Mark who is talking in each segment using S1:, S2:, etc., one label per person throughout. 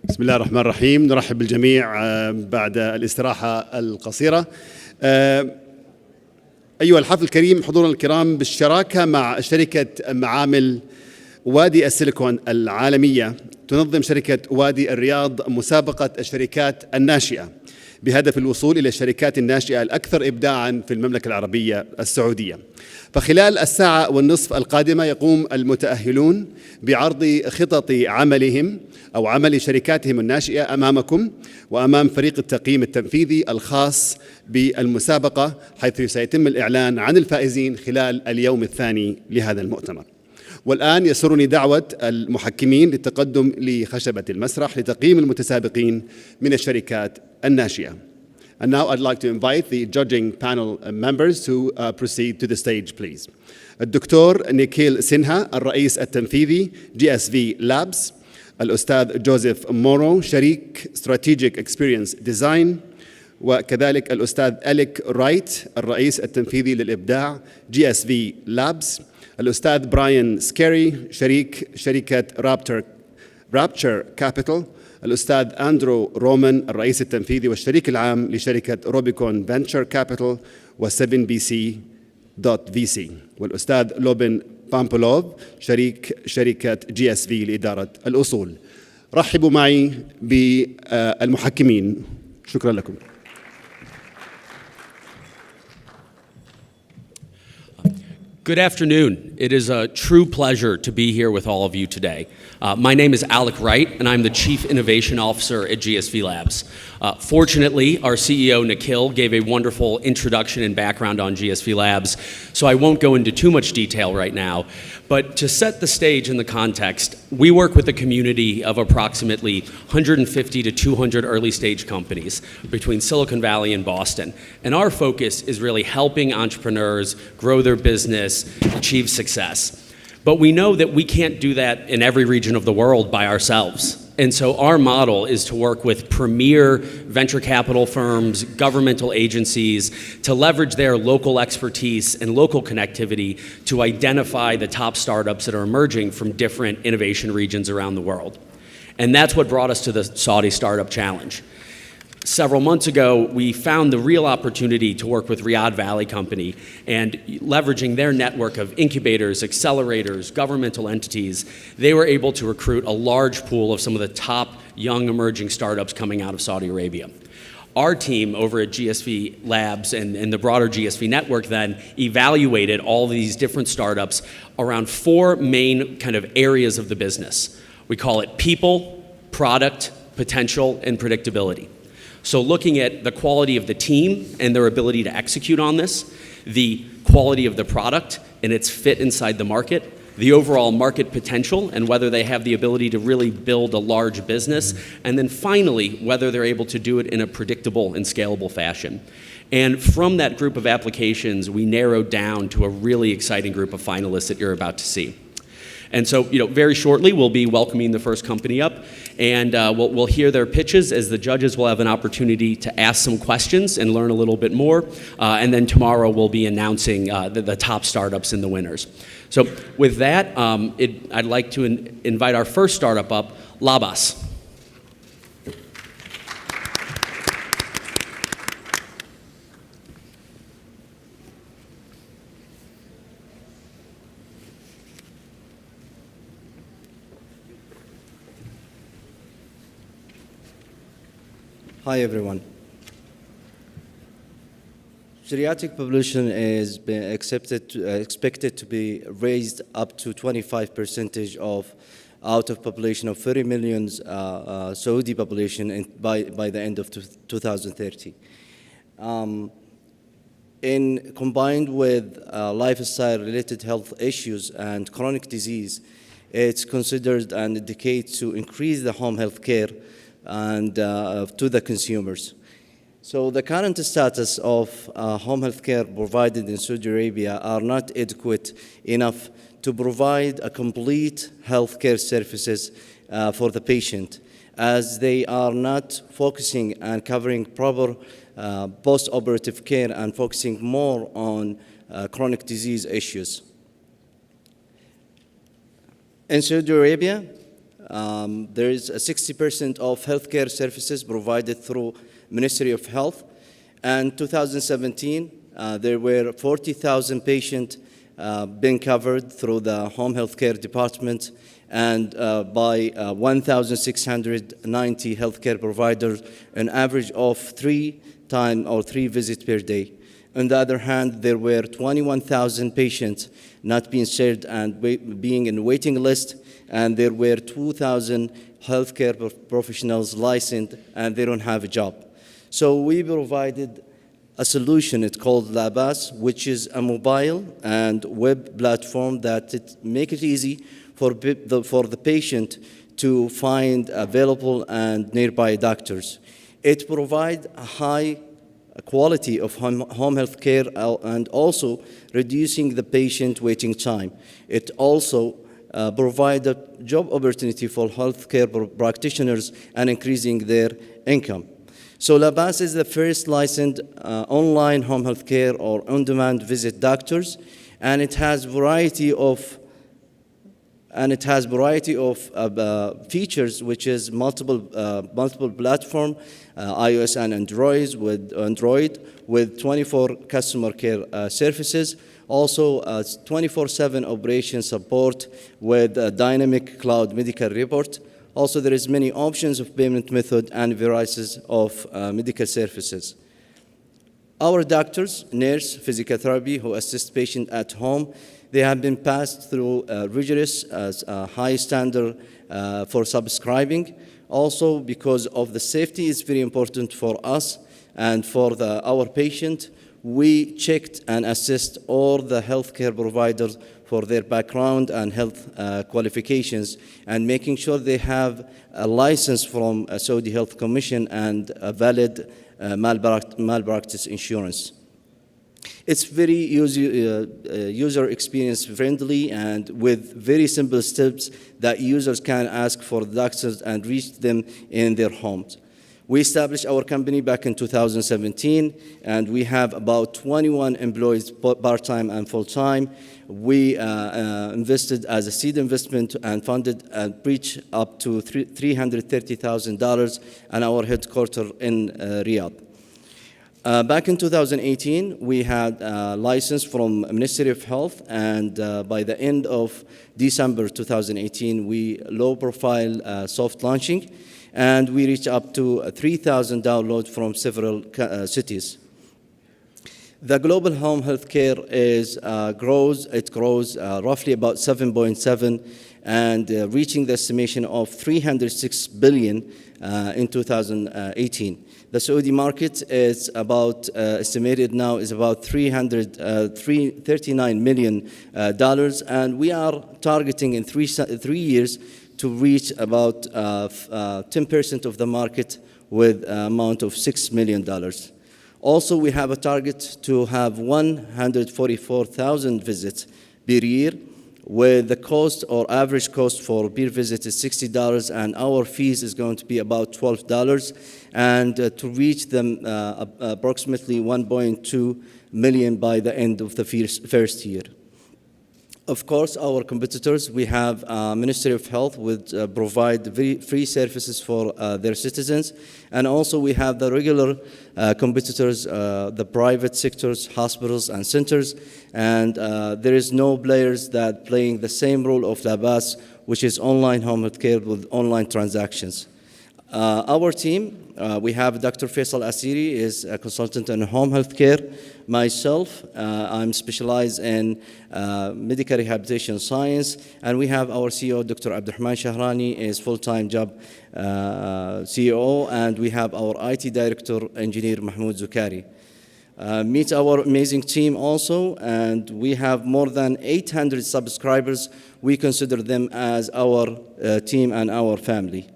S1: بسم الله الرحمن الرحيم. نرحب بالجميع بعد الاستراحة القصيرة. أيها الحفل الكريم، حضورنا الكرام، بالشراكة مع شركة معامل وادي السيليكون العالمية، تنظم شركة وادي الرياض مسابقة الشركات الناشئة بهدف الوصول إلى الشركات الناشئة الأكثر إبداعاً في المملكة العربية السعودية. فخلال الساعة والنصف القادمة يقوم المتأهلون بعرض خطط عملهم أو عمل شركاتهم الناشئة أمامكم وأمام فريق التقييم التنفيذي الخاص بالمسابقة، حيث سيتم الإعلان عن الفائزين خلال اليوم الثاني لهذا المؤتمر. والآن يسرني دعوة المحكمين للتقدم لخشبة المسرح لتقييم المتسابقين من الشركات الناشئة. And now I'd like to invite the judging panel members to proceed to the stage, please. الدكتور نيكيل سينها، الرئيس التنفيذي GSV Labs. الأستاذ جوزيف مورو، شريك Strategic Experience Design. وكذلك الأستاذ أليك رايت، الرئيس التنفيذي للإبداع GSV Labs. الأستاذ براين سكيري، شريك شركة رابتشر كابيتال. الأستاذ أندرو رومان، الرئيس التنفيذي والشريك العام لشركة روبيكون فنتشر كابيتال و7BC.VC. والأستاذ لوبن بامبولوف، شريك شركة GSV لإدارة الأصول. رحبوا معي بالمحكمين. شكرا لكم.
S2: Good afternoon. It is a true pleasure to be here with all of you today. My name is Alec Wright, and I'm the Chief Innovation Officer at GSV Labs. Fortunately, our CEO, Nikhil, gave a wonderful introduction and background on GSV Labs, so I won't go into too much detail right now. But to set the stage in the context, we work with a community of approximately 150 to 200 early stage companies between Silicon Valley and Boston. And our focus is really helping entrepreneurs grow their business, achieve success. But we know that we can't do that in every region of the world by ourselves. And so our model is to work with premier venture capital firms, governmental agencies, to leverage their local expertise and local connectivity to identify the top startups that are emerging from different innovation regions around the world. And that's what brought us to the Saudi Startup Challenge. Several months ago, we found the real opportunity to work with Riyadh Valley Company, and leveraging their network of incubators, accelerators, governmental entities, they were able to recruit a large pool of some of the top young emerging startups coming out of Saudi Arabia. Our team over at GSV Labs and the broader GSV network then evaluated all these different startups around four main kind of areas of the business. We call it people, product, potential, and predictability. So looking at the quality of the team and their ability to execute on this, the quality of the product and its fit inside the market, the overall market potential and whether they have the ability to really build a large business, and then finally, whether they're able to do it in a predictable and scalable fashion. And from that group of applications, we narrowed down to a really exciting group of finalists that you're about to see. And so, very shortly, we'll be welcoming the first company up, and we'll hear their pitches as the judges will have an opportunity to ask some questions and learn a little bit more. And then tomorrow, we'll be announcing the top startups and the winners. So with that, I'd like to invite our first startup up, Labas.
S3: Hi everyone. Geriatric population is expected to be raised up to 25% out of population of 30 million Saudi population by the end of 2030. Combined with lifestyle-related health issues and chronic disease, it's considered and indicates to increase the home health care and to the consumers. So the current status of home health care provided in Saudi Arabia are not adequate enough to provide a complete health care services for the patient, as they are not focusing and covering proper post-operative care and focusing more on chronic disease issues. In Saudi Arabia, There is 60% of healthcare services provided through Ministry of Health. And 2017, there were 40,000 patients being covered through the home healthcare department and by 1,690 healthcare providers, an average of 3 visits per day. On the other hand, there were 21,000 patients not being served and being in waiting list, and there were 2,000 healthcare professionals licensed and they don't have a job. So we provided a solution, it's called Labas, which is a mobile and web platform that make it easy for the patient to find available and nearby doctors. It provides a high quality of home health care and also reducing the patient waiting time. It also provides a job opportunity for healthcare practitioners and increasing their income. So Labas is the first licensed online home health care or on-demand visit doctors, and it has variety of features, which is multiple platform, iOS and Android with 24 customer care services. Also, 24/7 operation support with a dynamic cloud medical report. Also, there is many options of payment method and varieties of medical services. Our doctors, nurse, physical therapy who assist patients at home, they have been passed through rigorous high standard for subscribing. Also, because of the safety is very important for us and for our patient, we checked and assessed all the healthcare providers for their background and health qualifications and making sure they have a license from a Saudi Health Commission and a valid malpractice insurance. It's very user experience friendly and with very simple steps that users can ask for the doctors and reach them in their homes. We established our company back in 2017, and we have about 21 employees, part-time and full-time. We invested as a seed investment and funded and reached up to $330,000 and our headquarters in Riyadh. Back in 2018, we had a license from Ministry of Health, and by the end of December 2018, we low-profile soft launching, and we reached up to 3,000 downloads from several cities. The global home healthcare grows roughly about 7.7 and reaching the estimation of 306 billion in 2018. The Saudi market is about estimated now is about $39 million, and we are targeting in three years to reach about 10% of the market with an amount of $6 million. Also, we have a target to have 144,000 visits per year, with the cost or average cost for per visit is $60, and our fees is going to be about $12, and to reach them approximately 1.2 million by the end of the first year. Of course, our competitors, we have Ministry of Health would provide free services for their citizens, and also we have the regular competitors, the private sectors, hospitals and centers, and there is no players that playing the same role of Labas, which is online home health care with online transactions. Our team, we have Dr. Faisal Asiri, is a consultant in home health care. Myself, I'm specialized in medical rehabilitation science, and we have our CEO, Dr. Abdurrahman Shahrani, is full-time job CEO, and we have our IT director, engineer Mahmoud Zukari. Meet our amazing team also, and we have more than 800 subscribers. We consider them as our team and our family.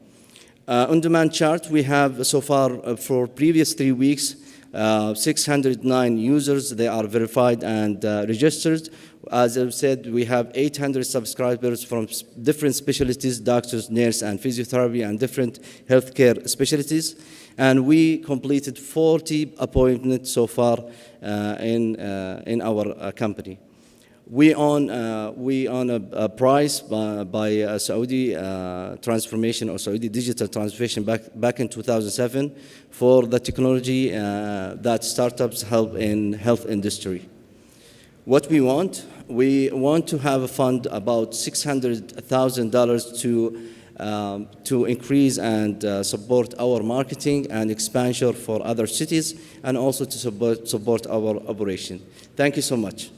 S3: On-demand chart, we have so far for previous 3 weeks, 609 users. They are verified and registered. As I've said, we have 800 subscribers from different specialties, doctors, nurse, and physiotherapy, and different healthcare specialties. And we completed 40 appointments so far in our company. We own a prize by Saudi transformation or Saudi digital transformation back in 2007 for the technology that startups help in health industry. What we want to have a fund about $600,000 to increase and support our marketing and expansion for other cities, and also to support our operation. Thank you so much.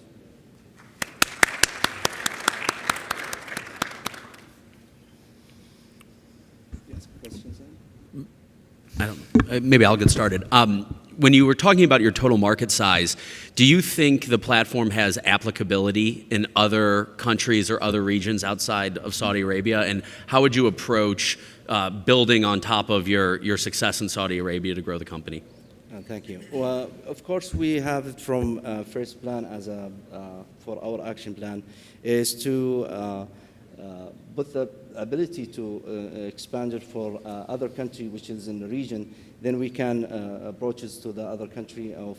S2: Maybe I'll get started. When you were talking about your total market size, do you think the platform has applicability in other countries or other regions outside of Saudi Arabia? And how would you approach building on top of your success in Saudi Arabia to grow the company?
S3: Thank you. Well, of course, we have it from first plan as for our action plan is to put the ability to expand it for other country which is in the region. Then we can approach it to the other country of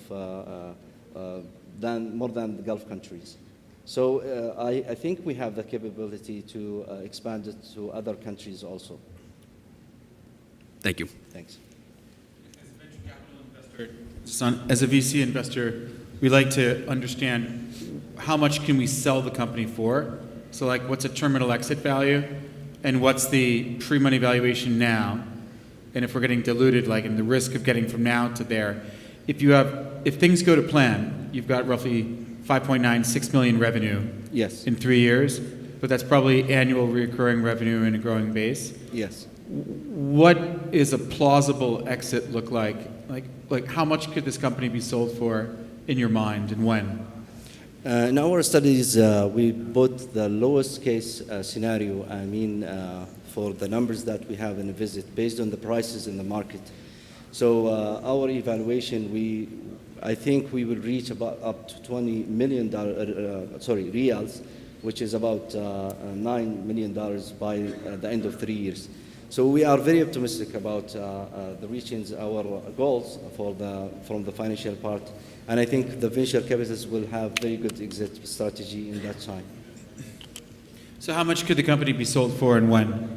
S3: more than the Gulf countries. So I think we have the capability to expand it to other countries also.
S2: Thank you.
S3: Thanks.
S4: As a VC investor, we like to understand how much can we sell the company for? So like what's a terminal exit value and what's the pre-money valuation now? And if we're getting diluted, like in the risk of getting from now to there, if things go to plan, you've got roughly 5.96 million revenue
S3: Yes.
S4: in 3 years, but that's probably annual recurring revenue in a growing base.
S3: Yes.
S4: What is a plausible exit look like? Like how much could this company be sold for in your mind and when?
S3: In our studies, we put the lowest case scenario, for the numbers that we have in the visit based on the prices in the market. So our evaluation, I think we will reach about up to $20 million, riyals, which is about $9 million by the end of 3 years. So we are very optimistic about the reaching our goals from the financial part. And I think the venture capitalists will have very good exit strategy in that time.
S4: So how much could the company be sold for and when?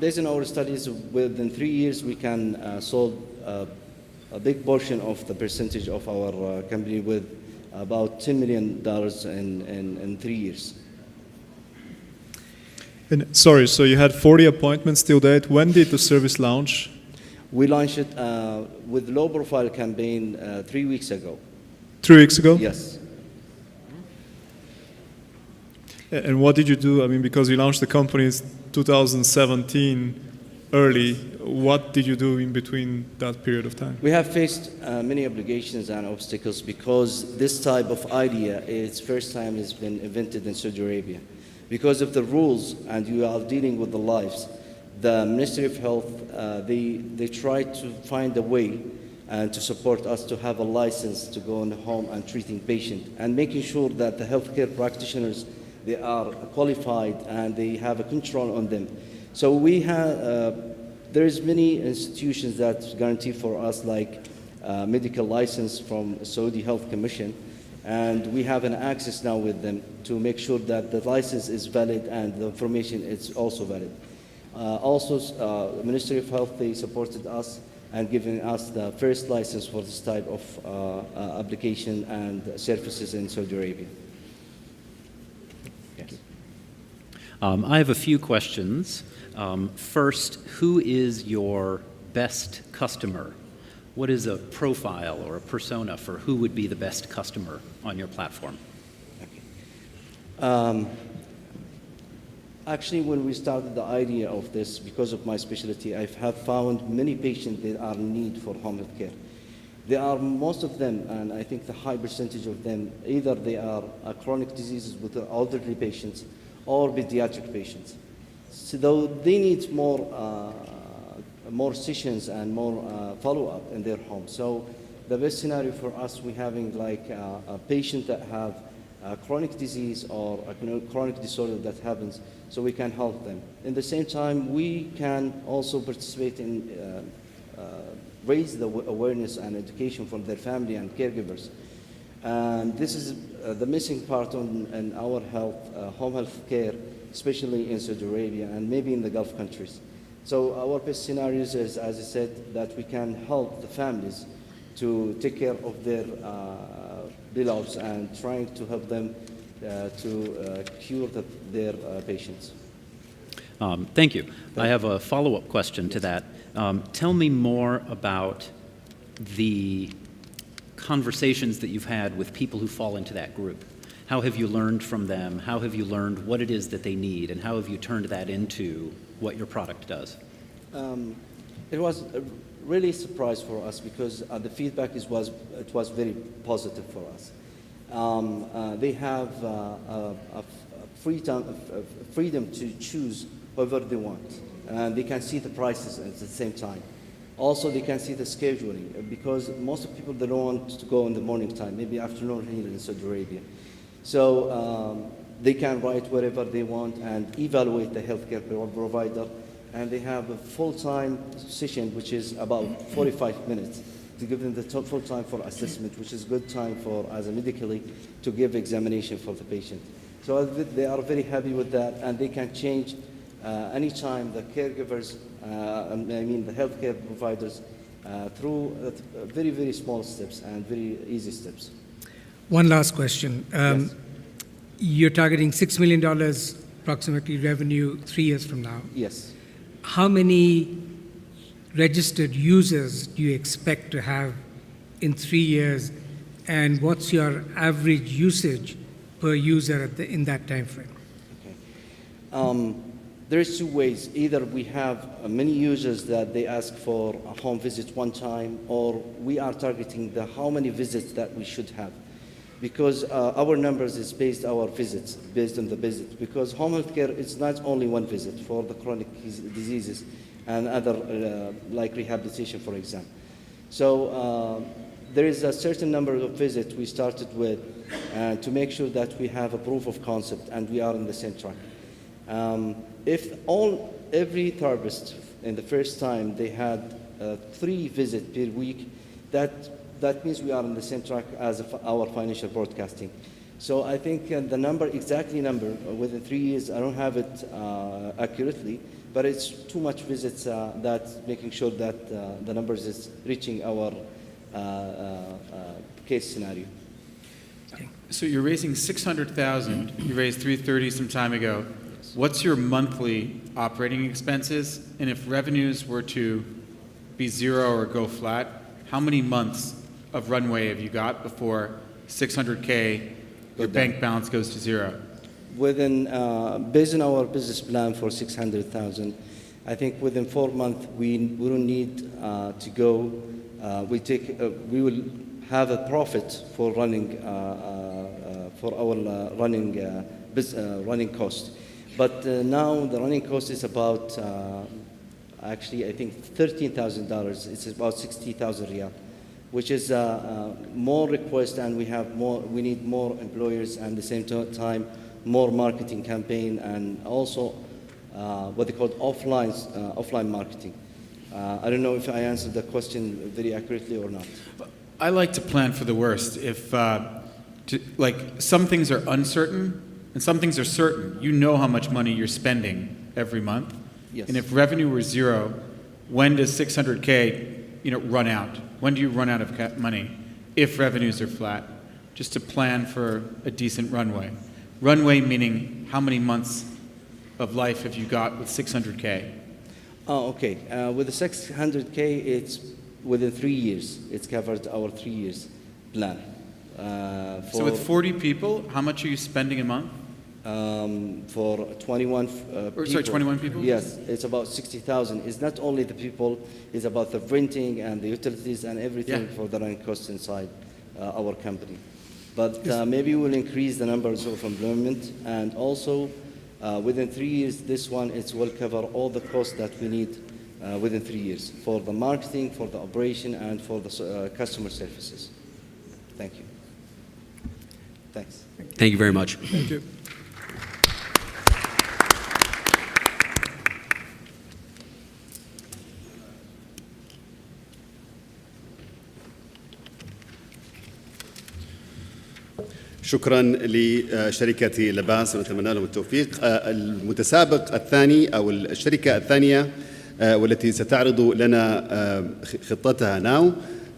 S3: Based on our studies, within 3 years, we can sold a big portion of the percentage of our company with about $10 million in 3 years.
S5: And sorry, so you had 40 appointments till date. When did the service launch?
S3: We launched it with low profile campaign 3 weeks ago.
S5: 3 weeks ago?
S3: Yes.
S5: And what did you do? I mean, because you launched the company in 2017 early, what did you do in between that period of time?
S3: We have faced many obligations and obstacles because this type of idea, it's first time it's been invented in Saudi Arabia. Because of the rules and you are dealing with the lives, the Ministry of Health, they try to find a way and to support us to have a license to go in the home and treating patients and making sure that the healthcare practitioners, they are qualified and they have a control on them. So we have, there's many institutions that guarantee for us like medical license from Saudi Health Commission, and we have an access now with them to make sure that the license is valid and the information is also valid. Also, the Ministry of Health, they supported us and given us the first license for this type of application and services in Saudi Arabia. Yes.
S6: I have a few questions. First, who is your best customer? What is a profile or a persona for who would be the best customer on your platform?
S3: Okay. Actually, when we started the idea of this, because of my specialty, I have found many patients that are in need for home health care. There are most of them, and I think the high percentage of them, either they are chronic diseases with elderly patients or pediatric patients. So though they need more sessions and more follow-up in their home. So the best scenario for us, we having like a patient that have a chronic disease or a chronic disorder that happens, so we can help them. In the same time, we can also participate in raise the awareness and education from their family and caregivers. And this is the missing part in our home health care, especially in Saudi Arabia and maybe in the Gulf countries. So our best scenarios is, as I said, that we can help the families to take care of their beloveds and trying to help them to cure their patients.
S6: Thank you. I have a follow-up question to that. Tell me more about the conversations that you've had with people who fall into that group. How have you learned from them? How have you learned what it is that they need? And how have you turned that into what your product does?
S3: It was really a surprise for us because the feedback was very positive for us. They have freedom to choose whatever they want, and they can see the prices at the same time. Also, they can see the scheduling because most of people, they don't want to go in the morning time, maybe afternoon here in Saudi Arabia. So they can write wherever they want and evaluate the healthcare provider, and they have a full-time session, which is about 45 minutes, to give them the full time for assessment, which is good time for, as a medically, to give examination for the patient. So they are very happy with that, and they can change anytime the caregivers, the healthcare providers, through very, very small steps and very easy steps.
S7: One last question.
S3: Yes.
S7: You're targeting $6 million approximately revenue 3 years from now.
S3: Yes.
S7: How many registered users do you expect to have in 3 years, and what's your average usage per user in that time frame?
S3: Okay. There's two ways. Either we have many users that they ask for a home visit one time, or we are targeting how many visits that we should have. Because our numbers is based on the visits. Because home health care is not only one visit for the chronic diseases and other, like rehabilitation, for example. So there is a certain number of visits we started with to make sure that we have a proof of concept and we are in the same track. If every therapist in the first time they had 3 visits per week, that means we are on the same track as our financial broadcasting. So I think the exactly number within 3 years, I don't have it accurately, but it's too much visits that's making sure that the numbers is reaching our case scenario.
S4: So you're raising 600,000. You raised 330 some time ago. What's your monthly operating expenses? And if revenues were to be zero or go flat, how many months of runway have you got before 600K, your bank balance goes to zero?
S3: Based on our business plan for 600,000, I think within 4 months we don't need to go. We will have a profit for running for our running cost. But now the running cost is about actually I think $13,000. It's about 60,000 riyal, which is more request, and we need more employers, and at the same time more marketing campaign, and also what they call offline marketing. I don't know if I answered the question very accurately or not.
S4: I like to plan for the worst. If some things are uncertain and some things are certain, you know how much money you're spending every month.
S3: Yes.
S4: And if revenue were zero, when does 600K run out? When do you run out of money if revenues are flat? Just to plan for a decent runway. Runway meaning how many months of life have you got with 600K?
S3: Oh, okay. With the 600K, it's within 3 years. It's covered our 3 years plan.
S4: So with 40 people, how much are you spending a month?
S3: For 21 people.
S4: Sorry, 21 people?
S3: Yes, it's about 60,000. It's not only the people, it's about the renting and the utilities and everything for the running costs inside our company. But maybe we'll increase the numbers of employment, and also within 3 years, this one will cover all the costs that we need within 3 years for the marketing, for the operation, and for the customer services. Thank you. Thanks.
S2: Thank you very much.
S5: Thank you.
S1: شكرا لشركة لباس ونتمنى لهم التوفيق. المتسابق الثاني أو الشركة الثانية والتي ستعرض لنا خطتها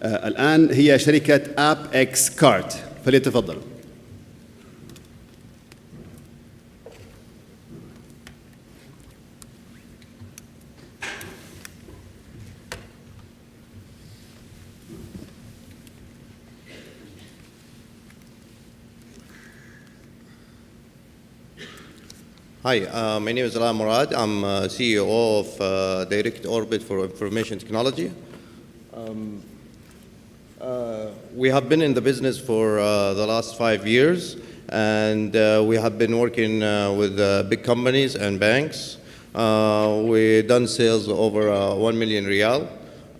S1: الآن هي شركة أب إكس كارت، فليتفضلوا.
S8: Hi, my name is Ala Murad. I'm CEO of Direct Orbit for Information Technology. We have been in the business for the last 5 years, and we have been working with big companies and banks. We've done sales over 1 million riyal,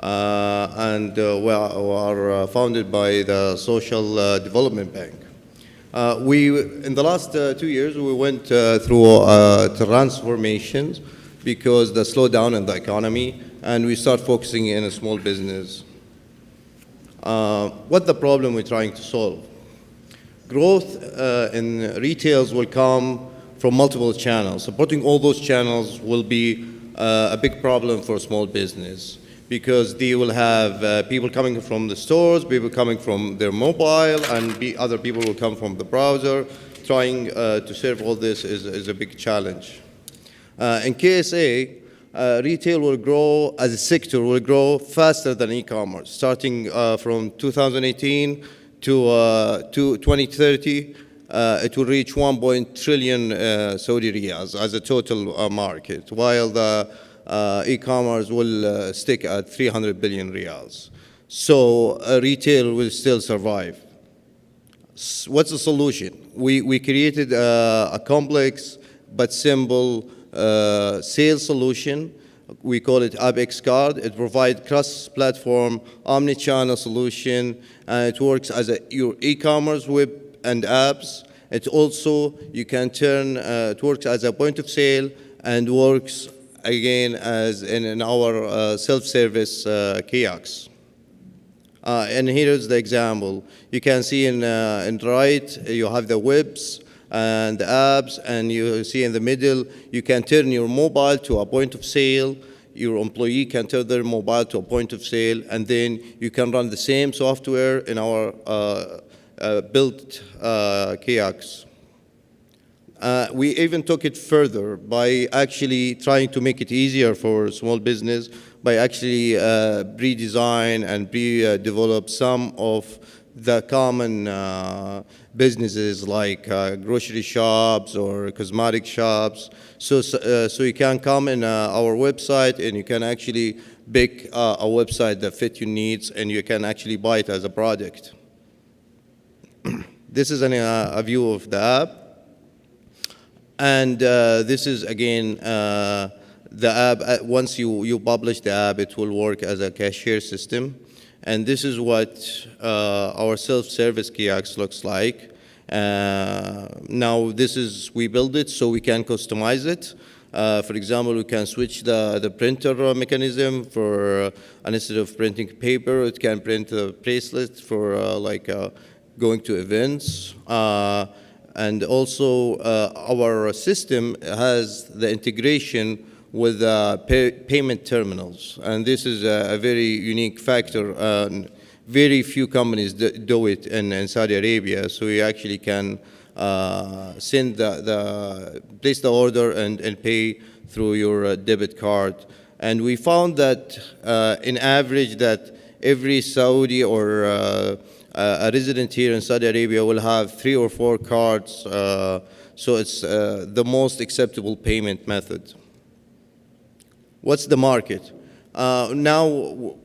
S8: and we are founded by the Social Development Bank. In the last 2 years, we went through transformations because the slowdown in the economy, and we start focusing in a small business. What the problem we're trying to solve? Growth in retails will come from multiple channels. Supporting all those channels will be a big problem for small business, because they will have people coming from the stores, people coming from their mobile, and other people will come from the browser. Trying to serve all this is a big challenge. In KSA, retail will grow, as a sector, will grow faster than e-commerce. Starting from 2018 to 2030, it will reach 1 trillion Saudi riyals as a total market, while the e-commerce will stick at 300 billion riyals. So retail will still survive. What's the solution? We created a complex but simple sales solution. We call it ABX Card. It provides cross-platform, omni-channel solution, and it works as your e-commerce, web, and apps. It also, you can turn, it works as a point of sale and works again as in our self-service kiosks. And here's the example. You can see in the right, you have the webs and the apps, and you see in the middle, you can turn your mobile to a point of sale. Your employee can turn their mobile to a point of sale, and then you can run the same software in our built kiosks. We even took it further by actually trying to make it easier for small business by actually redesign and develop some of the common businesses like grocery shops or cosmetic shops. So you can come in our website and you can actually pick a website that fits your needs, and you can actually buy it as a product. This is a view of the app. And this is, again, the app. Once you publish the app, it will work as a cashier system. And this is what our self-service kiosk looks like. Now, we build it so we can customize it. For example, we can switch the printer mechanism for, instead of printing paper, it can print a bracelet for going to events. And also, our system has the integration with payment terminals. And this is a very unique factor. Very few companies do it in Saudi Arabia. So you actually can place the order and pay through your debit card. And we found that in average that every Saudi or a resident here in Saudi Arabia will have 3 or 4 cards, so it's the most acceptable payment method. What's the market? Now,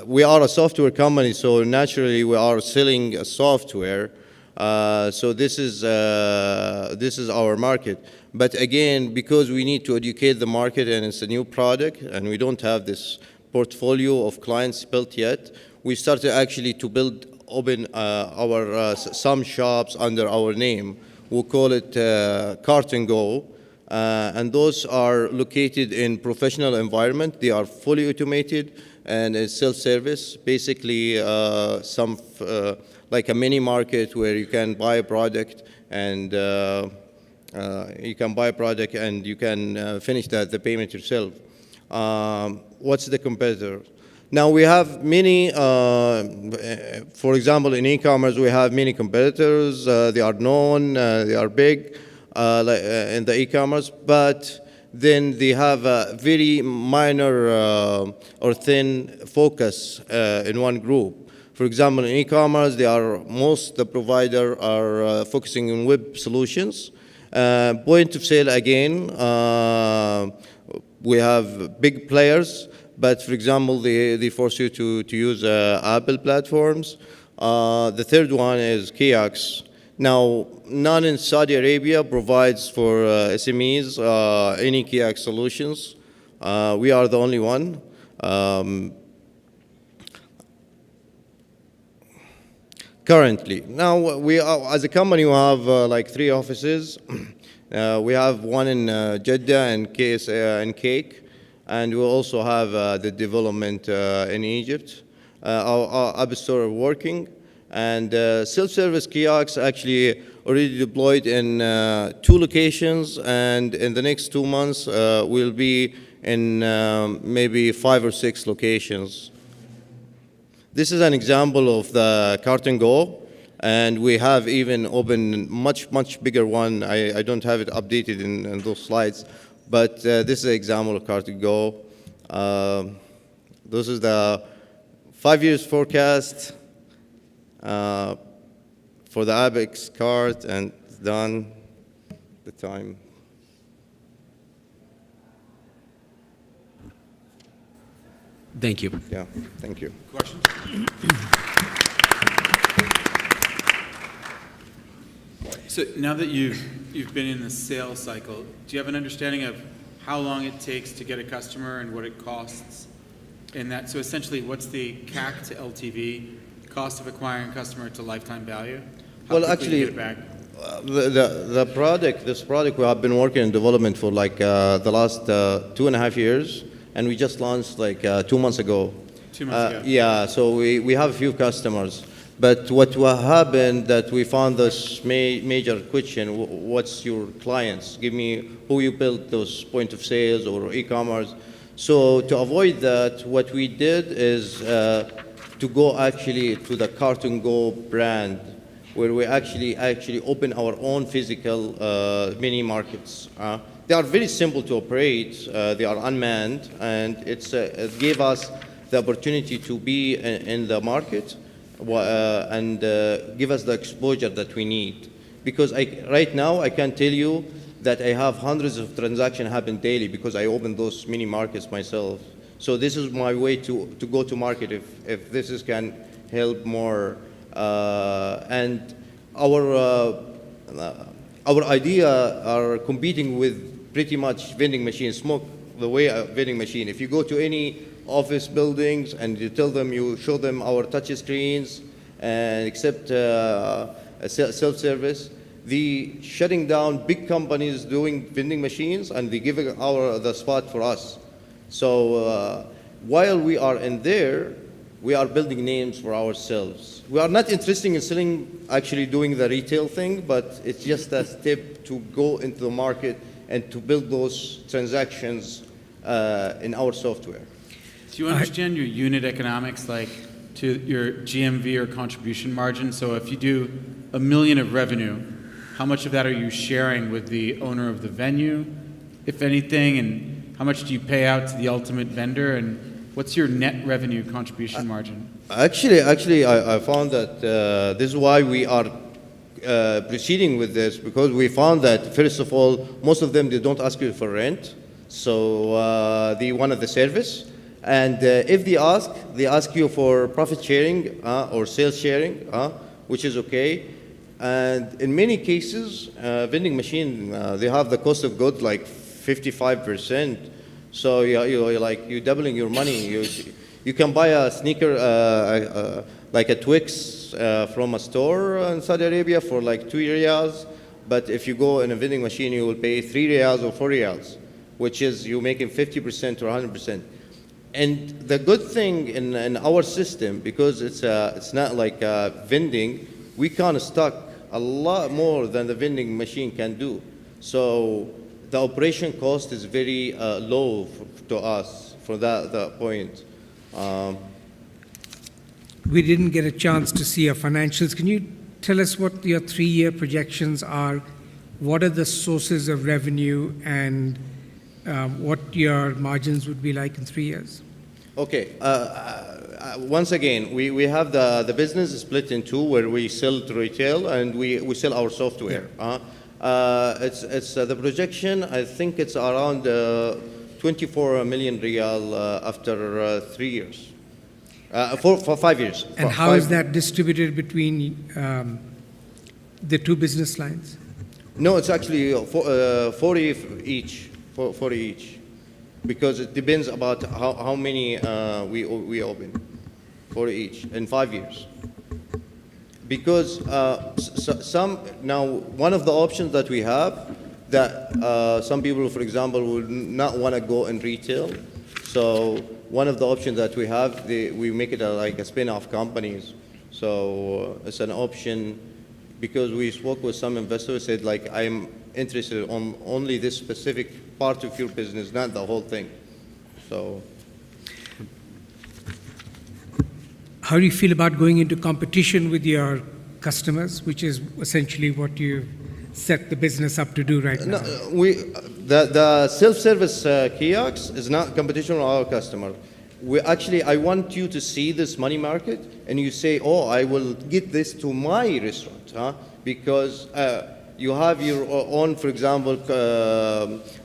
S8: we are a software company, so naturally we are selling a software. So this is our market. But again, because we need to educate the market and it's a new product and we don't have this portfolio of clients built yet, we started actually to open our some shops under our name. We'll call it Cart and Go. And those are located in professional environment. They are fully automated and it's self-service. Basically, some like a mini market where you can buy a product and you can finish the payment yourself. What's the competitor? Now we have many, for example, in e-commerce we have many competitors. They are known, they are big in the e-commerce, but then they have a very minor or thin focus in one group. For example, in e-commerce, the provider are focusing on web solutions. Point of sale again, we have big players, but for example, they force you to use Apple platforms. The third one is kiosks. Now, none in Saudi Arabia provides for SMEs any kiosk solutions. We are the only one. Currently. Now, we are, as a company, we have like 3 offices. We have one in Jeddah and Cake, and we also have the development in Egypt. Our app store are working, and self-service kiosks actually already deployed in 2 locations, and in the next 2 months we'll be in maybe 5 or 6 locations. This is an example of the Cart and Go, and we have even opened much bigger one. I don't have it updated in those slides, but this is an example of Cart and Go. This is the 5 years forecast for the Abex cart, and it's done. The time.
S2: Thank you.
S8: Yeah, thank you.
S4: Questions? So now that you've been in the sales cycle, do you have an understanding of how long it takes to get a customer and what it costs in that? So essentially, what's the CAC to LTV, cost of acquiring a customer to lifetime value? How
S8: Well,
S4: quickly do you
S8: actually,
S4: get it back?
S8: this product we have been working in development for like the last 2.5 years, and we just launched like 2 months ago.
S4: 2 months ago.
S8: Yeah, so we have a few customers. But what happened that we found this major question, what's your clients? Give me who you built those point of sales or e-commerce. So to avoid that, what we did is to go actually to the Cart and Go brand, where we actually open our own physical mini markets. They are very simple to operate. They are unmanned, and it gave us the opportunity to be in the market and give us the exposure that we need. Because right now, I can tell you that I have hundreds of transactions happen daily because I open those mini markets myself. So this is my way to go to market if this can help more. And our idea are competing with pretty much vending machines, smoke the way a vending machine. If you go to any office buildings and you tell them, you show them our touch screens and accept self-service, the shutting down big companies doing vending machines, and they give the spot for us. So while we are in there, we are building names for ourselves. We are not interested in selling, actually doing the retail thing, but it's just a step to go into the market and to build those transactions in our software.
S4: Do you understand your unit economics, like to your GMV or contribution margin? So if you do $1 million of revenue, how much of that are you sharing with the owner of the venue, if anything, and how much do you pay out to the ultimate vendor, and what's your net revenue contribution margin? Actually,
S8: I found that this is why we are proceeding with this, because we found that, first of all, most of them, they don't ask you for rent, so they wanted the service. And if they ask you for profit sharing or sales sharing, which is okay. And in many cases, vending machine, they have the cost of goods like 55%. So you're doubling your money. You can buy a sneaker, like a Twix from a store in Saudi Arabia for like 2 riyals. But if you go in a vending machine, you will pay 3 riyals or 4 riyals, which is you're making 50% or 100%. And the good thing in our system, because it's not like vending, we can stock a lot more than the vending machine can do. So the operation cost is very low to us from that point.
S7: We didn't get a chance to see your financials. Can you tell us what your 3-year projections are? What are the sources of revenue, and what your margins would be like in 3 years?
S8: Okay. Once again, we have the business split in two, where we sell to retail and we sell our software. It's the projection. I think it's around 24 million riyal after 3 years, for 5 years.
S7: And how is that distributed between the two business lines?
S8: No, it's actually 40 each. 40 each, because it depends about how many we open. 40 each in 5 years. Because now one of the options that we have, that some people, for example, would not want to go in retail. So one of the options that we have, we make it like a spin-off companies. So it's an option, because we spoke with some investors, said like, I'm interested on only this specific part of your business, not the whole thing. So.
S7: How do you feel about going into competition with your customers, which is essentially what you set the business up to do right now?
S8: No, the self-service kiosks is not competition with our customer. I want you to see this money market, and you say, oh, I will get this to my restaurant, because you have your own, for example,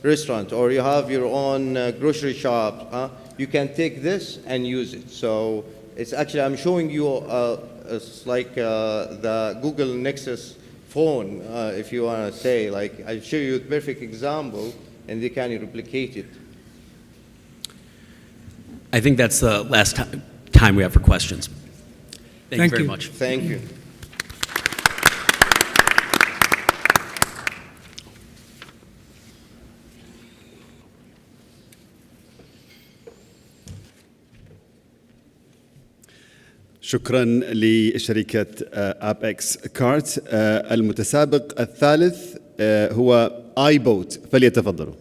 S8: restaurant, or you have your own grocery shop. You can take this and use it. So it's actually, I'm showing you, it's like the Google Nexus phone, if you want to say. Like, I'll show you a perfect example, and they can replicate it.
S2: I think that's the last time we have for questions. Thank you very much.
S8: Thank you.
S1: شكرا لشركة أبيكس كارت. المتسابق الثالث هو iBoat، فليتفضلوا.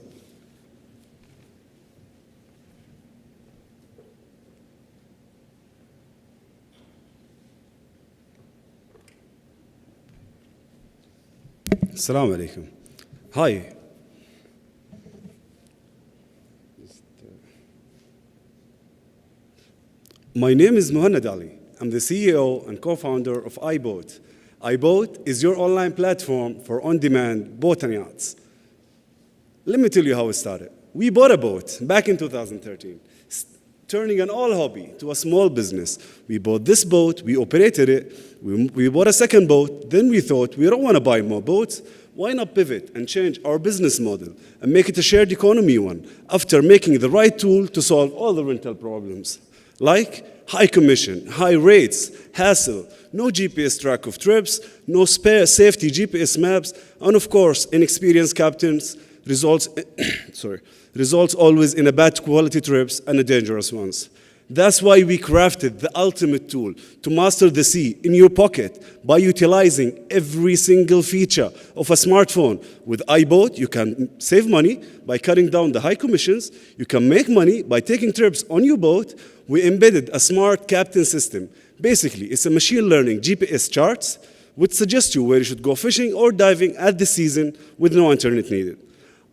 S1: السلام عليكم. Hi. My name is Muhammad Ali. I'm the CEO and co-founder of iBoat. iBoat is your online platform for on-demand boat and yachts. Let me tell you how it started. We bought a boat back in 2013, turning an all hobby to a small business. We bought this boat, we operated it, we bought a second boat, then we thought, we don't want to buy more boats, why not pivot and change our business model and make it a shared economy one, after making the right tool to solve all the rental problems, like high commission, high rates, hassle, no GPS track of trips, no spare safety GPS maps, and of course, inexperienced captains results always in a bad quality trips and a dangerous ones. That's why we crafted the ultimate tool to master the sea in your pocket by utilizing every single feature of a smartphone. With iBoat, you can save money by cutting down the high commissions. You can make money by taking trips on your boat. We embedded a smart captain system. Basically, it's a machine learning GPS charts which suggest you where you should go fishing or diving at the season with no internet needed.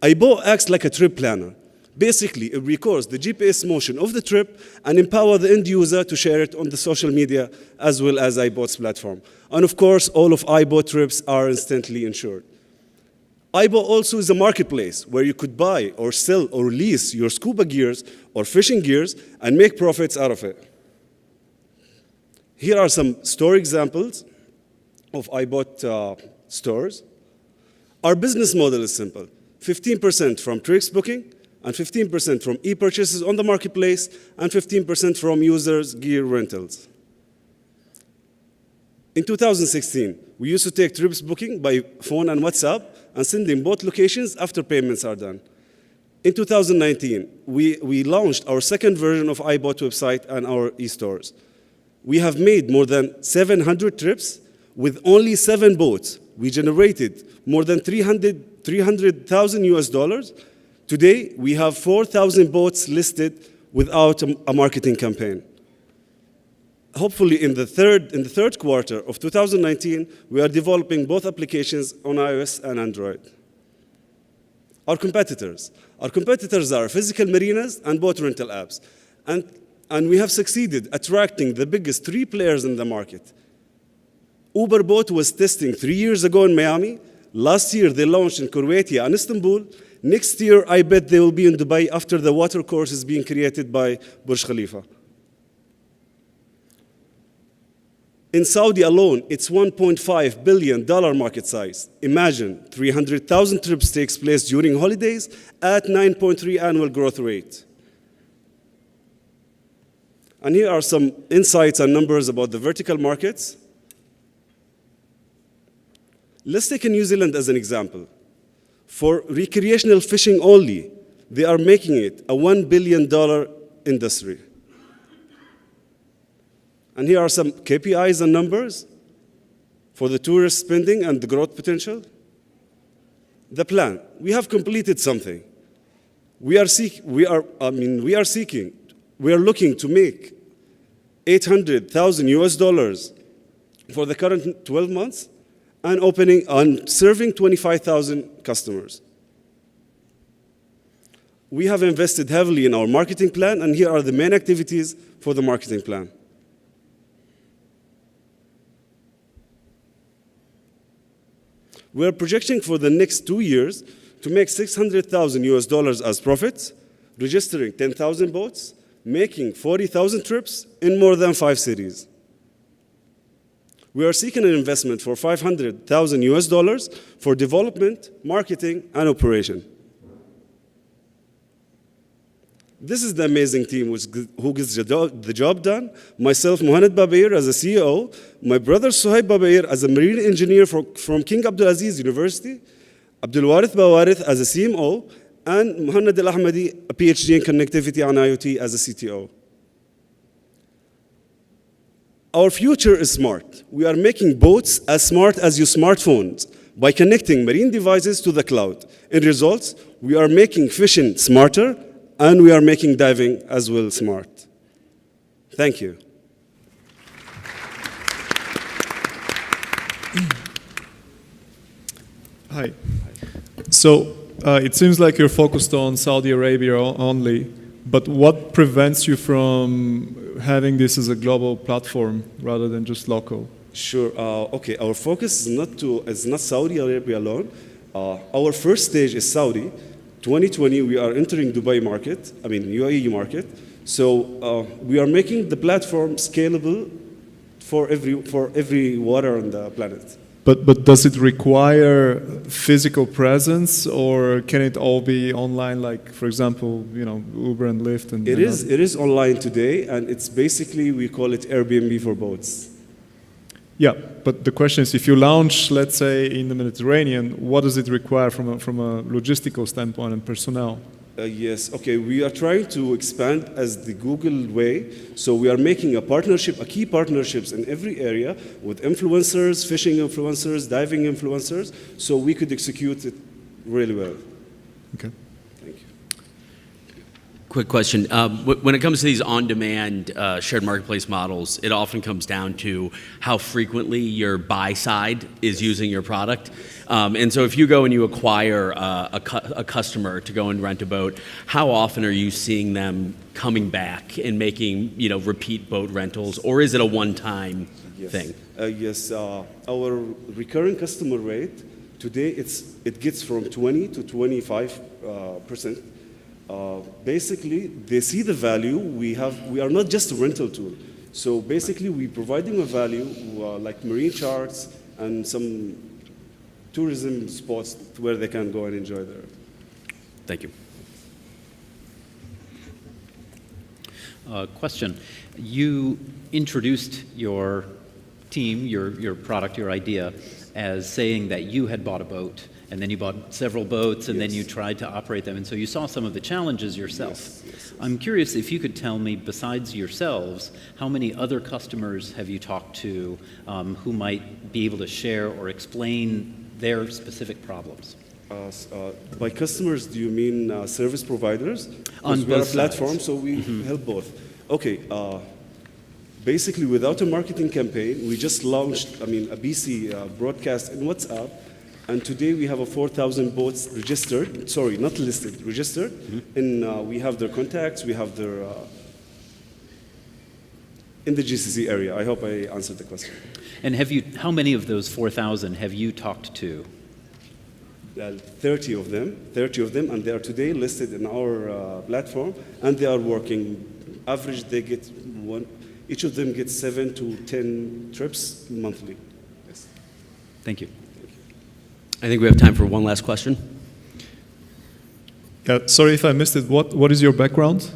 S1: iBoat acts like a trip planner. Basically, it records the GPS motion of the trip and empower the end user to share it on the social media as well as iBoat's platform. And of course, all of iBoat trips are instantly insured. iBoat also is a marketplace where you could buy or sell or lease your scuba gears or fishing gears and make profits out of it. Here are some store examples of iBoat stores. Our business model is simple. 15% from trips booking, and 15% from e-purchases on the marketplace, and 15% from users' gear rentals. In 2016, we used to take trips booking by phone and WhatsApp and send in both locations after payments are done.
S9: In 2019, we launched our second version of iBoat website and our e-stores. We have made more than 700 trips with only 7 boats. We generated more than 300,000 US dollars. Today, we have 4,000 boats listed without a marketing campaign. Hopefully, in the third quarter of 2019, we are developing both applications on iOS and Android. Our competitors are physical marinas and boat rental apps. And we have succeeded attracting the biggest 3 players in the market. Uber Boat was testing 3 years ago in Miami. Last year, they launched in Croatia and Istanbul. Next year, I bet they will be in Dubai after the water course is being created by Burj Khalifa. In Saudi alone, it's $1.5 billion market size. Imagine 300,000 trips takes place during holidays at 9.3 annual growth rate. And here are some insights and numbers about the vertical markets. Let's take New Zealand as an example. For recreational fishing only, they are making it a $1 billion industry. And here are some KPIs and numbers for the tourist spending and the growth potential. The plan, we have completed something. We are looking to make 800,000 US dollars for the current 12 months and serving 25,000 customers. We have invested heavily in our marketing plan, and here are the main activities for the marketing plan. We are projecting for the next 2 years to make 600,000 US dollars as profits, registering 10,000 boats, making 40,000 trips in more than 5 cities. We are seeking an investment for 500,000 US dollars for development, marketing, and operation. This is the amazing team who gets the job done. Myself, Mohamed Babair, as a CEO. My brother, Suhaib Babair, as a marine engineer from King Abdulaziz University. Abdul Warith Bawarith as a CMO. And Muhammad Al Ahmadi, a PhD in connectivity and IoT as a CTO. Our future is smart. We are making boats as smart as your smartphones by connecting marine devices to the cloud. In results, we are making fishing smarter, and we are making diving as well smart. Thank you.
S5: Hi. So it seems like you're focused on Saudi Arabia only, but what prevents you from having this as a global platform rather than just local?
S9: Sure. Okay. Our focus is not Saudi Arabia alone. Our first stage is Saudi. 2020, we are entering Dubai market, UAE market. So we are making the platform scalable for every water on the planet.
S5: But does it require physical presence, or can it all be online? Like, for example, Uber and Lyft and
S9: it is online today, and it's basically, we call it Airbnb for boats.
S5: Yeah, but the question is, if you launch, let's say, in the Mediterranean, what does it require from a logistical standpoint and personnel?
S9: Yes, okay, we are trying to expand as the Google way. So we are making key partnerships in every area with influencers, fishing influencers, diving influencers, so we could execute it really well.
S5: Okay.
S9: Thank you.
S2: Quick question. When it comes to these on-demand shared marketplace models, it often comes down to how frequently your buy side is using your product. And so if you go and you acquire a customer to go and rent a boat, how often are you seeing them coming back and making repeat boat rentals, or is it a one-time thing?
S9: Yes, our recurring customer rate today it gets from 20 to 25%. Basically, they see the value. We are not just a rental tool. So basically, we provide them a value like marine charts and some tourism spots where they can go and enjoy there.
S2: Thank you.
S6: Question. You introduced your team, your product, your idea, as saying that you had bought a boat and then you bought several boats, and then you tried to operate them, and so you saw some of the challenges yourself.
S9: Yes.
S6: I'm curious if you could tell me, besides yourselves, how many other customers have you talked to who might be able to share or explain their specific problems?
S9: By customers, do you mean service providers?
S6: On
S9: Because we are a
S6: both
S9: platform,
S6: sides.
S9: so we help both. Okay. Basically, without a marketing campaign, we just launched, a BC broadcast in WhatsApp, and today we have 4,000 boats registered. Sorry, not listed, registered. And we have their contacts. We have their in the GCC area. I hope I answered the question.
S6: And how many of those 4,000 have you talked to?
S9: 30 of them, and they are today listed in our platform, and they are working. Average, they get one. Each of them gets 7 to 10 trips monthly. Yes.
S6: Thank you.
S2: I think we have time for one last question.
S5: Sorry if I missed it. What is your background?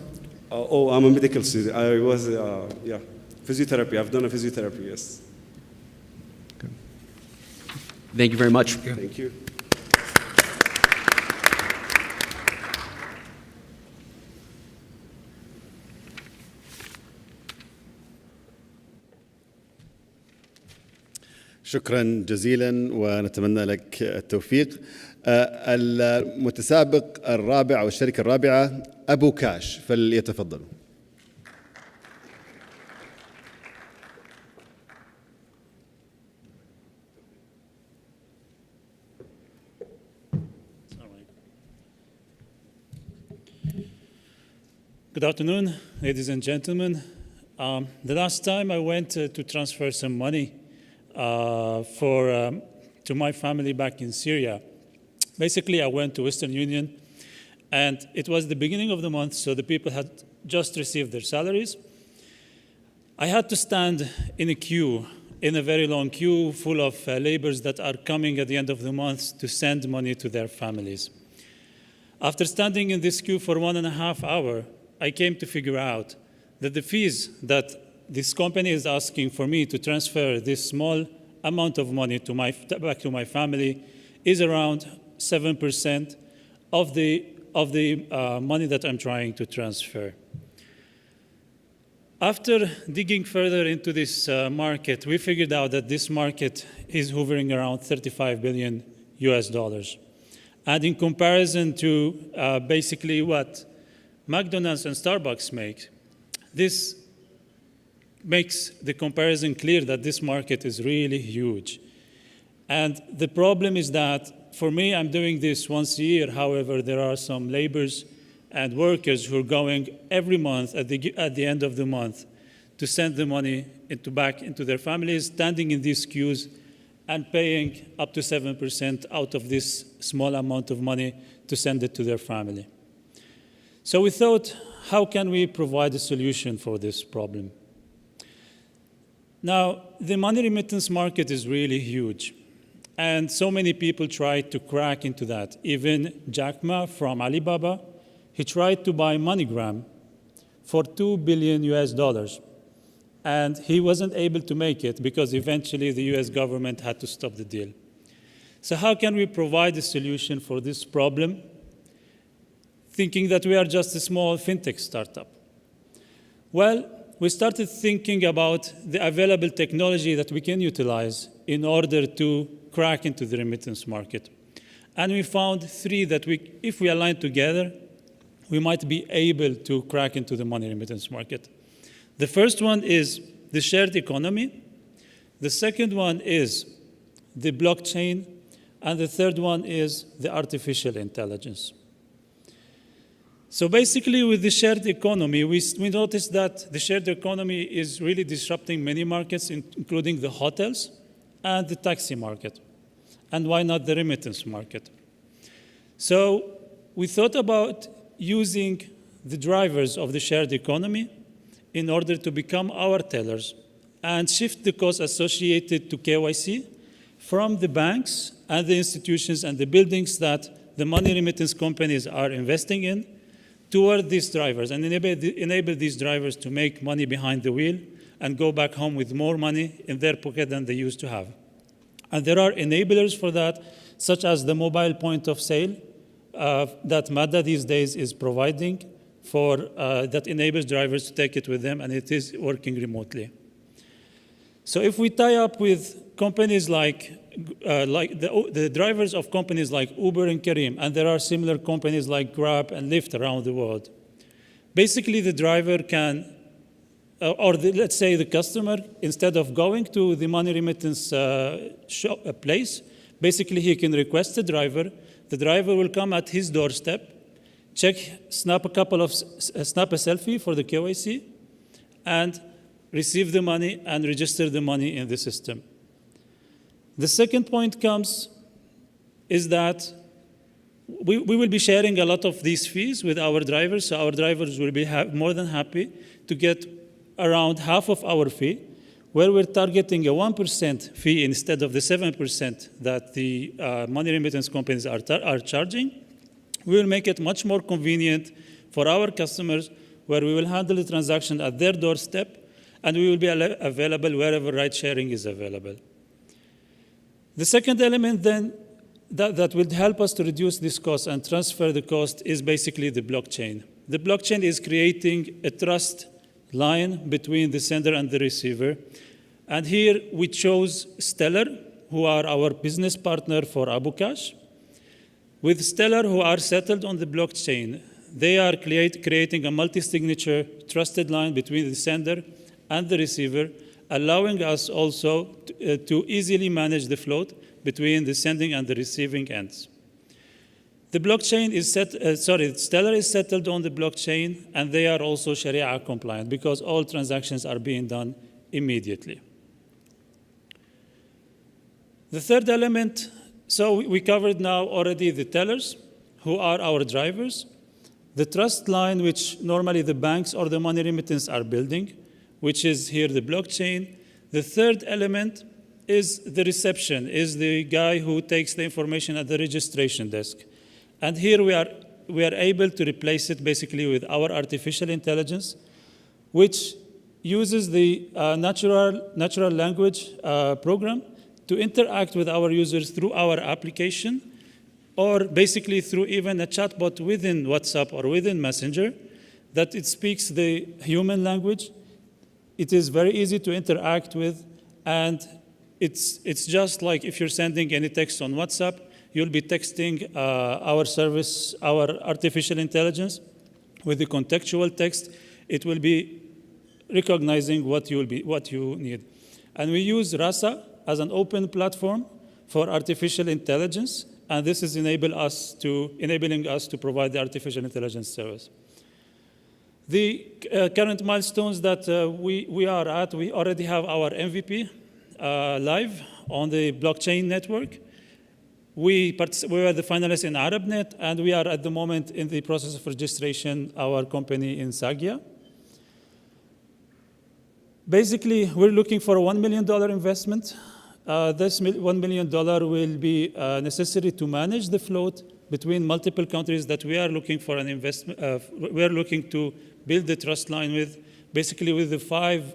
S9: I'm a medical student. I was, physiotherapy. I've done a physiotherapy, yes.
S2: Thank you very much.
S9: Thank you.
S1: شكرا جزيلا ونتمنى لك التوفيق. المتسابق الرابع أو الشركة الرابعة أبو كاش، فليتفضلوا.
S10: Good afternoon, ladies and gentlemen. The last time I went to transfer some money to my family back in Syria. Basically, I went to Western Union, and it was the beginning of the month, so the people had just received their salaries. I had to stand in a queue, in a very long queue full of laborers that are coming at the end of the month to send money to their families. After standing in this queue for 1.5 hours, I came to figure out that the fees that this company is asking for me to transfer this small amount of money back to my family is around 7% of the money that I'm trying to transfer. After digging further into this market, we figured out that this market is hovering around $35 billion. And in comparison to basically what McDonald's and Starbucks make, this makes the comparison clear that this market is really huge. And the problem is that, for me, I'm doing this once a year. However, there are some laborers and workers who are going every month at the end of the month to send the money back into their families, standing in these queues and paying up to 7% out of this small amount of money to send it to their family. So we thought, how can we provide a solution for this problem? Now, the money remittance market is really huge, and so many people tried to crack into that. Even Jack Ma from Alibaba, he tried to buy MoneyGram for $2 billion, and he wasn't able to make it because eventually the US government had to stop the deal. So how can we provide a solution for this problem, thinking that we are just a small fintech startup? Well, we started thinking about the available technology that we can utilize in order to crack into the remittance market. And we found 3 that if we align together, we might be able to crack into the money remittance market. The first one is the shared economy. The second one is the blockchain. And the third one is the artificial intelligence. So basically, with the shared economy, we noticed that the shared economy is really disrupting many markets, including the hotels and the taxi market. And why not the remittance market? So we thought about using the drivers of the shared economy in order to become our tellers and shift the costs associated to KYC from the banks and the institutions and the buildings that the money remittance companies are investing in toward these drivers, and enable these drivers to make money behind the wheel and go back home with more money in their pocket than they used to have. And there are enablers for that, such as the mobile point of sale that MADA these days is providing that enables drivers to take it with them, and it is working remotely. So if we tie up with companies like the drivers of companies like Uber and Careem, and there are similar companies like Grab and Lyft around the world, basically the driver can, let's say the customer, instead of going to the money remittance place, basically he can request a driver. The driver will come at his doorstep, snap a selfie for the KYC, and receive the money and register the money in the system. The second point is that we will be sharing a lot of these fees with our drivers, so our drivers will be more than happy to get around half of our fee, where we're targeting a 1% fee instead of the 7% that the money remittance companies are charging. We will make it much more convenient for our customers, where we will handle the transaction at their doorstep, and we will be available wherever ride sharing is available. The second element then that will help us to reduce this cost and transfer the cost is basically the blockchain. The blockchain is creating a trust line between the sender and the receiver. And here we chose Stellar, who are our business partner for Abu Cash. With Stellar, who are settled on the blockchain, they are creating a multi-signature trusted line between the sender and the receiver, allowing us also to easily manage the float between the sending and the receiving ends. The blockchain is Stellar is settled on the blockchain, and they are also Sharia compliant because all transactions are being done immediately. The third element, so we covered now already the tellers, who are our drivers, the trust line, which normally the banks or the money remittance are building, which is here the blockchain. The third element is the reception, is the guy who takes the information at the registration desk. And here we are able to replace it basically with our artificial intelligence, which uses the natural language program to interact with our users through our application, or basically through even a chatbot within WhatsApp or within Messenger, that it speaks the human language. It is very easy to interact with, and it's just like if you're sending any text on WhatsApp, you'll be texting our service, our artificial intelligence, with the contextual text. It will be recognizing what you need. And we use Rasa as an open platform for artificial intelligence, and this is enabling us to provide the artificial intelligence service. The current milestones that we are at, we already have our MVP live on the blockchain network. We were the finalists in ArabNet, and we are at the moment in the process of registration our company in Sagia. Basically, we're looking for a $1 million investment. This $1 million will be necessary to manage the float between multiple countries that we are looking for an investment. We are looking to build the trust line with, basically with the five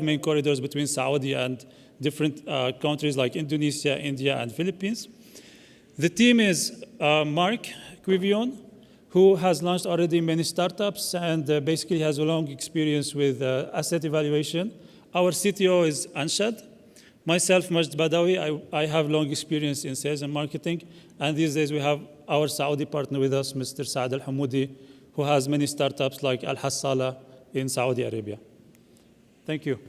S10: main corridors between Saudi and different countries like Indonesia, India, and Philippines. The team is Mark Quivion, who has launched already many startups and basically has a long experience with asset evaluation. Our CTO is Anshad. Myself, Majd Badawi, I have long experience in sales and marketing, and these days we have our Saudi partner with us, Mr. Saad Al-Hamoudi, who has many startups like Al-Hassala in Saudi Arabia. Thank you.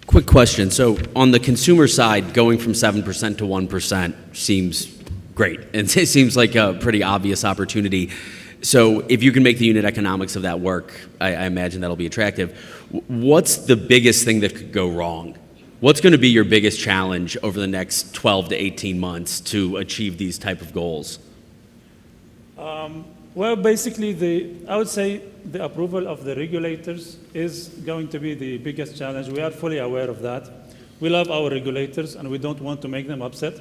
S2: Quick question. So on the consumer side, going from 7% to 1% seems great. And it seems like a pretty obvious opportunity. So if you can make the unit economics of that work, I imagine that'll be attractive. What's the biggest thing that could go wrong? What's going to be your biggest challenge over the next 12 to 18 months to achieve these type of goals?
S10: Well, basically, I would say the approval of the regulators is going to be the biggest challenge. We are fully aware of that. We love our regulators, and we don't want to make them upset.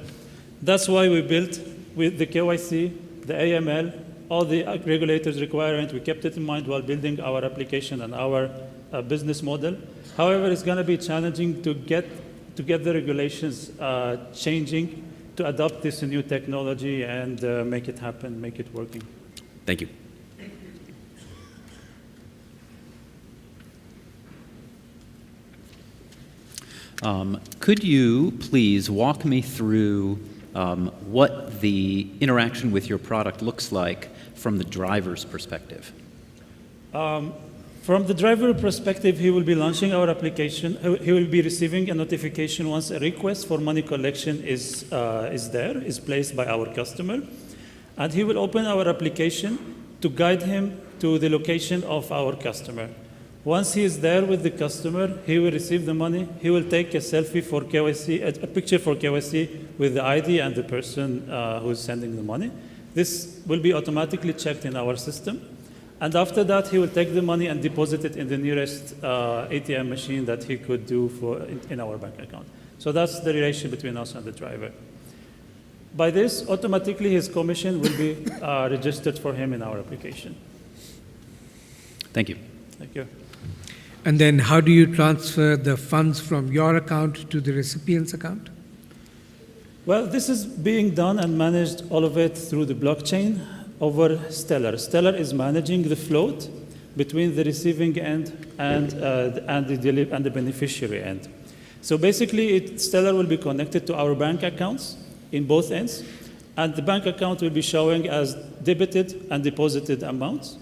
S10: That's why we built with the KYC, the AML, all the regulators' requirements. We kept it in mind while building our application and our business model. However, it's going to be challenging to get the regulations changing to adopt this new technology and make it happen, make it working.
S2: Thank you.
S6: Could you please walk me through what the interaction with your product looks like from the driver's perspective?
S10: From the driver perspective, he will be launching our application. He will be receiving a notification once a request for money collection is placed by our customer. And he will open our application to guide him to the location of our customer. Once he is there with the customer, he will receive the money. He will take a selfie for KYC, a picture for KYC with the ID and the person who is sending the money. This will be automatically checked in our system. And after that, he will take the money and deposit it in the nearest ATM machine that he could do in our bank account. So that's the relation between us and the driver. By this, automatically his commission will be registered for him in our application.
S6: Thank you.
S10: Thank you.
S7: And then how do you transfer the funds from your account to the recipient's account?
S10: Well, this is being done and managed, all of it, through the blockchain over Stellar. Stellar is managing the float between the receiving end and the beneficiary end. So basically, Stellar will be connected to our bank accounts in both ends, and the bank account will be showing as debited and deposited amounts.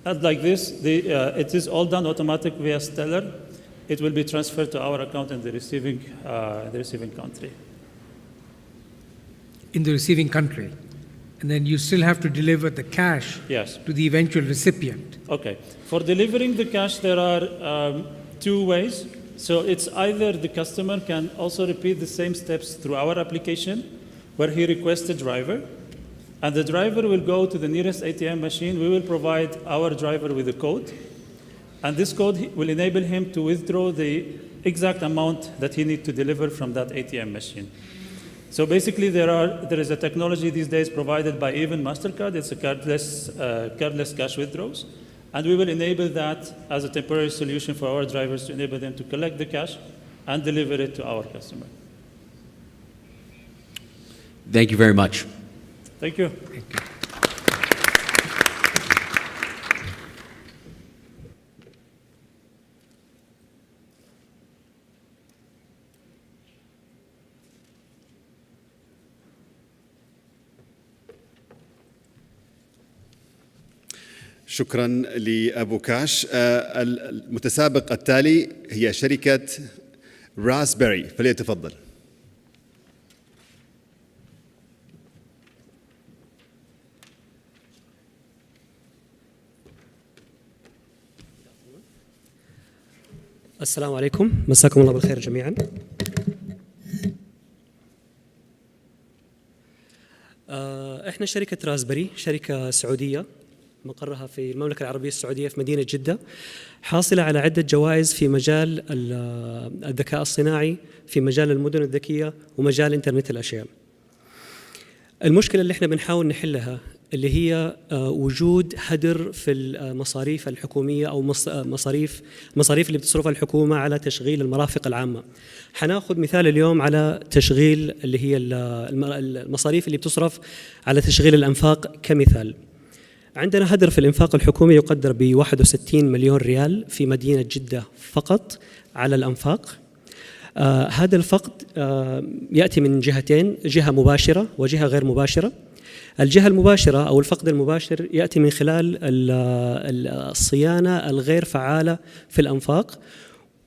S10: And like this, it is all done automatic via Stellar. It will be transferred to our account in the receiving country. In the receiving country?
S7: And then you still have to deliver the cash to the eventual recipient.
S10: Okay. For delivering the cash, there are two ways. So it's either the customer can also repeat the same steps through our application, where he requests a driver, and the driver will go to the nearest ATM machine. We will provide our driver with a code, and this code will enable him to withdraw the exact amount that he needs to deliver from that ATM machine. So basically, there is a technology these days provided by even MasterCard. It's a cardless cash withdrawals. And we will enable that as a temporary solution for our drivers to enable them to collect the cash and deliver it to our customer.
S2: Thank you very much.
S10: Thank you.
S7: Thank you.
S1: شكرا لأبو كاش. المتسابق التالي هي شركة راسبيري، فليتفضل.
S11: السلام عليكم، مساكم الله بالخير جميعا. احنا شركة راسبيري، شركة سعودية مقرها في المملكة العربية السعودية في مدينة جدة، حاصلة على عدة جوائز في مجال الذكاء الصناعي، في مجال المدن الذكية، ومجال إنترنت الأشياء. المشكلة اللي احنا بنحاول نحلها اللي هي وجود هدر في المصاريف الحكومية أو مصاريف اللي بتصرفها الحكومة على تشغيل المرافق العامة. حناخذ مثال اليوم على تشغيل اللي هي المصاريف اللي بتصرف على تشغيل الأنفاق كمثال. عندنا هدر في الإنفاق الحكومي يقدر ب 61 مليون ريال في مدينة جدة فقط على الأنفاق. هذا الفقد يأتي من جهتين، جهة مباشرة وجهة غير مباشرة. الجهة المباشرة أو الفقد المباشر يأتي من خلال الصيانة الغير فعالة في الأنفاق،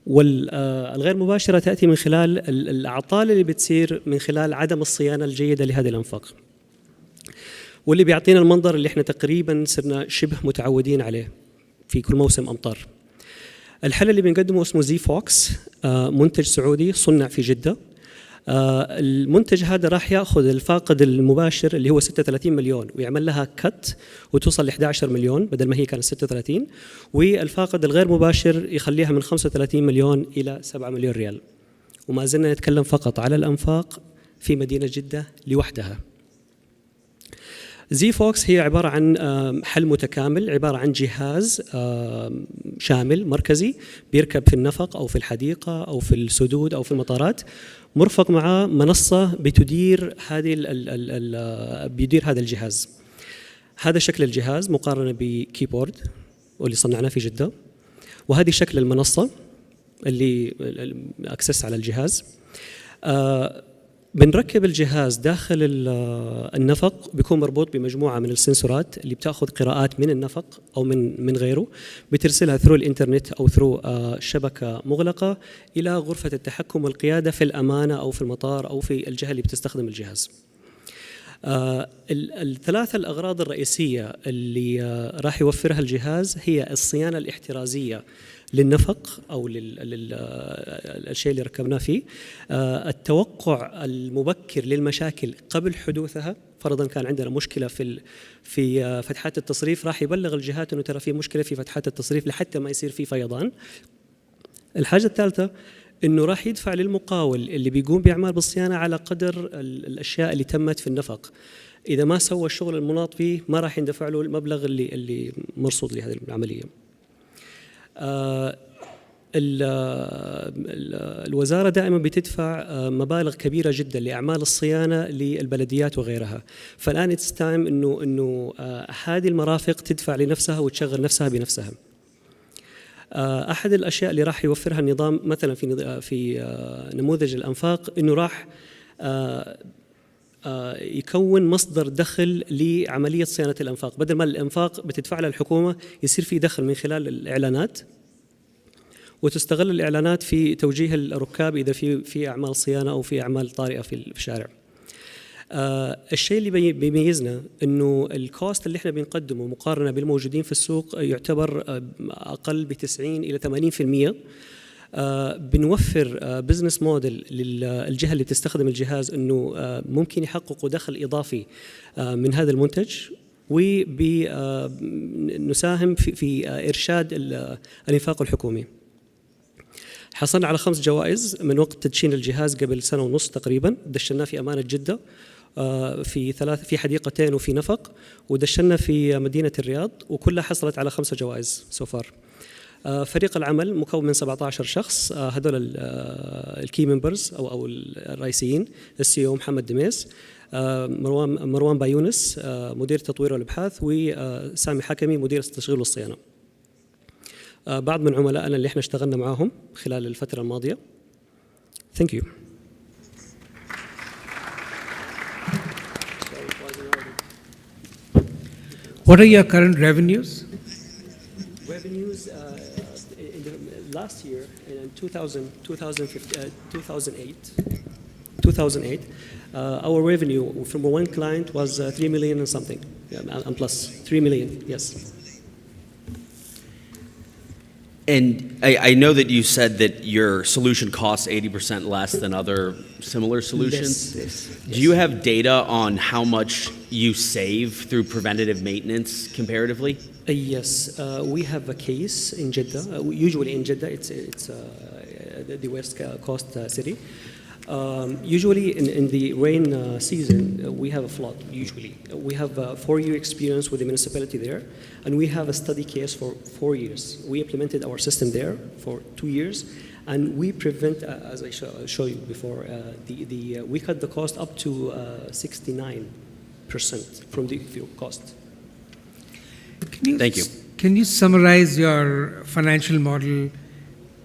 S11: والغير مباشرة تأتي من خلال الأعطال اللي بتصير من خلال عدم الصيانة الجيدة لهذه الأنفاق، واللي بيعطينا المنظر اللي احنا تقريبا صرنا شبه متعودين عليه في كل موسم أمطار. الحل اللي بنقدمه اسمه زي فوكس، منتج سعودي صنع في جدة. المنتج هذا راح ياخذ الفاقد المباشر اللي هو 36 مليون ويعمل لها كت وتوصل ل 11 مليون بدل ما هي كانت 36، والفاقد الغير مباشر يخليها من 35 مليون الى 7 مليون ريال. وما زلنا نتكلم فقط على الانفاق في مدينة جدة لوحدها. زي فوكس هي عبارة عن حل متكامل، عبارة عن جهاز شامل مركزي بيركب في النفق أو في الحديقة أو في السدود أو في المطارات، مرفق معه منصة بتدير بيدير هذا الجهاز. هذا شكل الجهاز مقارنة بكيبورد واللي صنعناه في جدة، وهذه شكل المنصة اللي أكسس على الجهاز. بنركب الجهاز داخل النفق، بيكون مربوط بمجموعة من السنسورات اللي بتاخذ قراءات من النفق أو من غيره، بترسلها ثرو الإنترنت أو ثرو شبكة مغلقة إلى غرفة التحكم والقيادة في الأمانة أو في المطار أو في الجهة اللي بتستخدم الجهاز. الثلاثة الأغراض الرئيسية اللي راح يوفرها الجهاز هي الصيانة الاحترازية للنفق أو للشيء اللي ركبناه فيه، التوقع المبكر للمشاكل قبل حدوثها. فرضا كان عندنا مشكلة في فتحات التصريف، راح يبلغ الجهات إنه ترى في مشكلة في فتحات التصريف لحتى ما يصير في فيضان. الحاجة الثالثة إنه راح يدفع للمقاول اللي بيقوم بأعمال بالصيانة على قدر الأشياء اللي تمت في النفق. إذا ما سوى الشغل المناط فيه ما راح يندفع له المبلغ اللي مرصود لهذه العملية. الوزارة دائما بتدفع مبالغ كبيرة جدا لأعمال الصيانة للبلديات وغيرها، فالآن اتس تايم إنه هذه المرافق تدفع لنفسها وتشغل نفسها بنفسها. أحد الأشياء اللي راح يوفرها النظام مثلا في نموذج الأنفاق إنه راح يكون مصدر دخل لعملية صيانة الأنفاق، بدل ما الأنفاق بتدفع لها الحكومة يصير في دخل من خلال الإعلانات، وتستغل الإعلانات في توجيه الركاب إذا في أعمال صيانة أو في أعمال طارئة في الشارع. الشيء اللي بيميزنا إنه الكوست اللي إحنا بنقدمه مقارنة بالموجودين في السوق يعتبر أقل ب90 إلى 80%. بنوفر بزنس موديل للجهة اللي تستخدم الجهاز إنه ممكن يحققوا دخل إضافي من هذا المنتج، وبنساهم في إرشاد الإنفاق الحكومي. حصلنا على 5 جوائز من وقت تدشين الجهاز قبل 1.5 سنة تقريبا. دشناه في أمانة جدة في حديقتين وفي نفق، ودشنا في مدينة الرياض، وكلها حصلت على 5 جوائز سوفار. فريق العمل مكون من 17 شخص، هذول الكي ممبرز أو الرئيسيين: السي او محمد دميس، مروان بايونس مدير التطوير والابحاث، وسامي حكمي مدير التشغيل والصيانه. بعض من عملائنا اللي احنا اشتغلنا معاهم خلال الفتره الماضيه. Thank you.
S7: What are your current revenues?
S11: Revenues in the last year in 2008, our revenue from one client was 3 million and something, and plus 3 million, yes.
S2: And I know that you said that your solution costs 80% less than other similar solutions.
S11: Yes.
S2: Do you have data on how much you save through preventative maintenance comparatively?
S11: Yes, we have a case in Jeddah. Usually in Jeddah, it's the West Coast city. Usually in the rain season, we have a flood, usually. We have a 4-year experience with the municipality there, and we have a study case for 4 years. We implemented our system there for 2 years, and we prevent, as I show you before, we cut the cost up to 69% from the cost.
S2: Thank you.
S7: Can you summarize your financial model?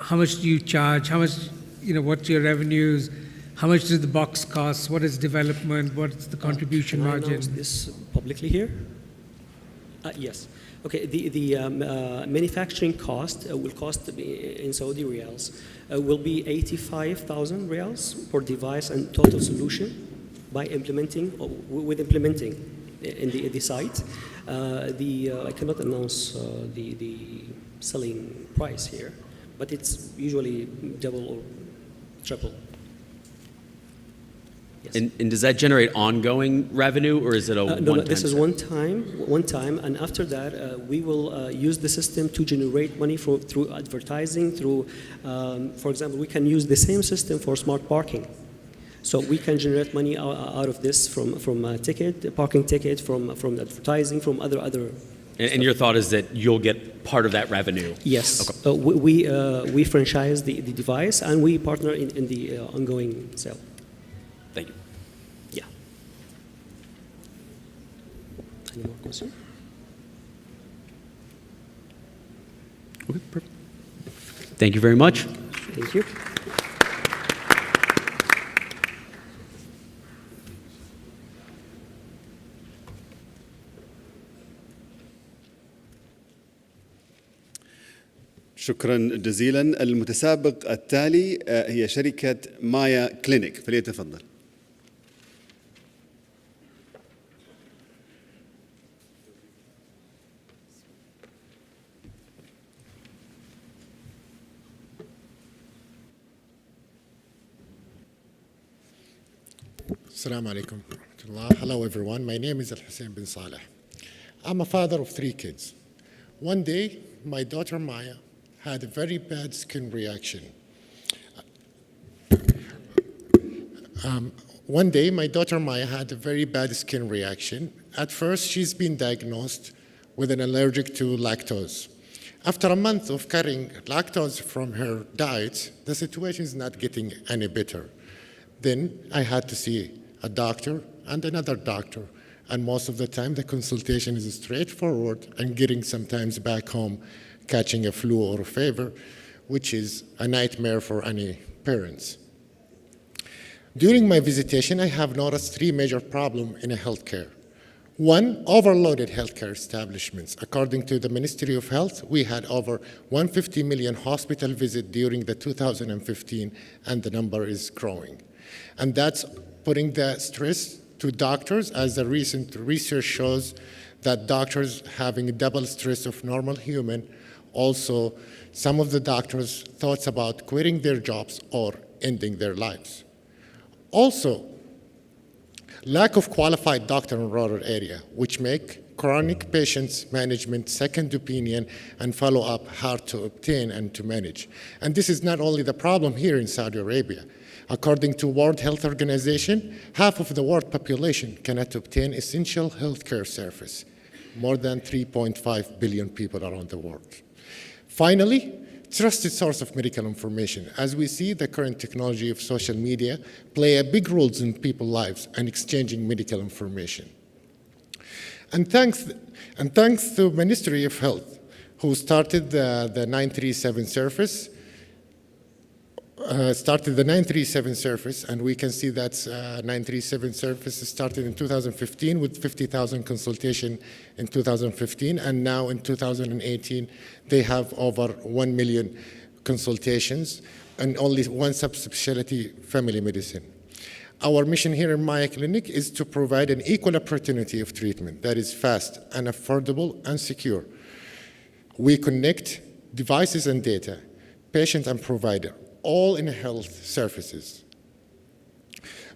S7: How much do you charge? How much, what's your revenues? How much does the box cost? What is development? What's the contribution margin?
S11: Can I announce this publicly here? Yes. Okay. The manufacturing cost will cost in Saudi riyals will be 85,000 riyals per device and total solution by implementing in the site. I cannot announce the selling price here, but it's usually double or triple. Yes.
S2: And does that generate ongoing revenue, or is it a one-time?
S11: No, this is one time, and after that, we will use the system to generate money through advertising. For example, we can use the same system for smart parking. So we can generate money out of this from a ticket, parking ticket, from advertising, from other.
S2: And your thought is that you'll get part of that revenue?
S11: Yes.
S2: Okay.
S11: We franchise the device and we partner in the ongoing sale.
S2: Thank you.
S11: Yeah. Any more questions?
S2: Okay, perfect. Thank you very much.
S11: Thank you.
S1: شكرا جزيلا. المتسابق التالي هي شركة مايا كلينيك، فليتفضل.
S12: Assalamu alaikum wa rahmatullah. Hello everyone, my name is Al-Hussein bin Saleh. I'm a father of 3 kids. One day, my daughter Maya had a very bad skin reaction. One day, my daughter Maya had a very bad skin reaction. At first, she's been diagnosed with an allergic to lactose. After a month of cutting lactose from her diet, the situation is not getting any better. Then I had to see a doctor and another doctor. And most of the time, the consultation is straightforward and getting sometimes back home catching a flu or a fever, which is a nightmare for any parents. During my visitation, I have noticed 3 major problems in healthcare. One, overloaded healthcare establishments. According to the Ministry of Health, we had over 150 million hospital visits during the 2015, and the number is growing. And that's putting the stress to doctors, as the recent research shows that doctors having double stress of normal human. Also, some of the doctors thoughts about quitting their jobs or ending their lives. Also, lack of qualified doctor in rural area, which make chronic patients management, second opinion, and follow-up hard to obtain and to manage. And this is not only the problem here in Saudi Arabia. According to World Health Organization, half of the world population cannot obtain essential healthcare service. More than 3.5 billion people around the world. Finally, trusted source of medical information. As we see, the current technology of social media play a big role in people's lives and exchanging medical information. And thanks to Ministry of Health, who started the 937 service, and we can see that 937 service started in 2015 with 50,000 consultation in 2015, and now in 2018 they have over 1 million consultations and only 1 subspecialty, family medicine. Our mission here in Maya Clinic is to provide an equal opportunity of treatment that is fast and affordable and secure. We connect devices and data, patient and provider, all in health services.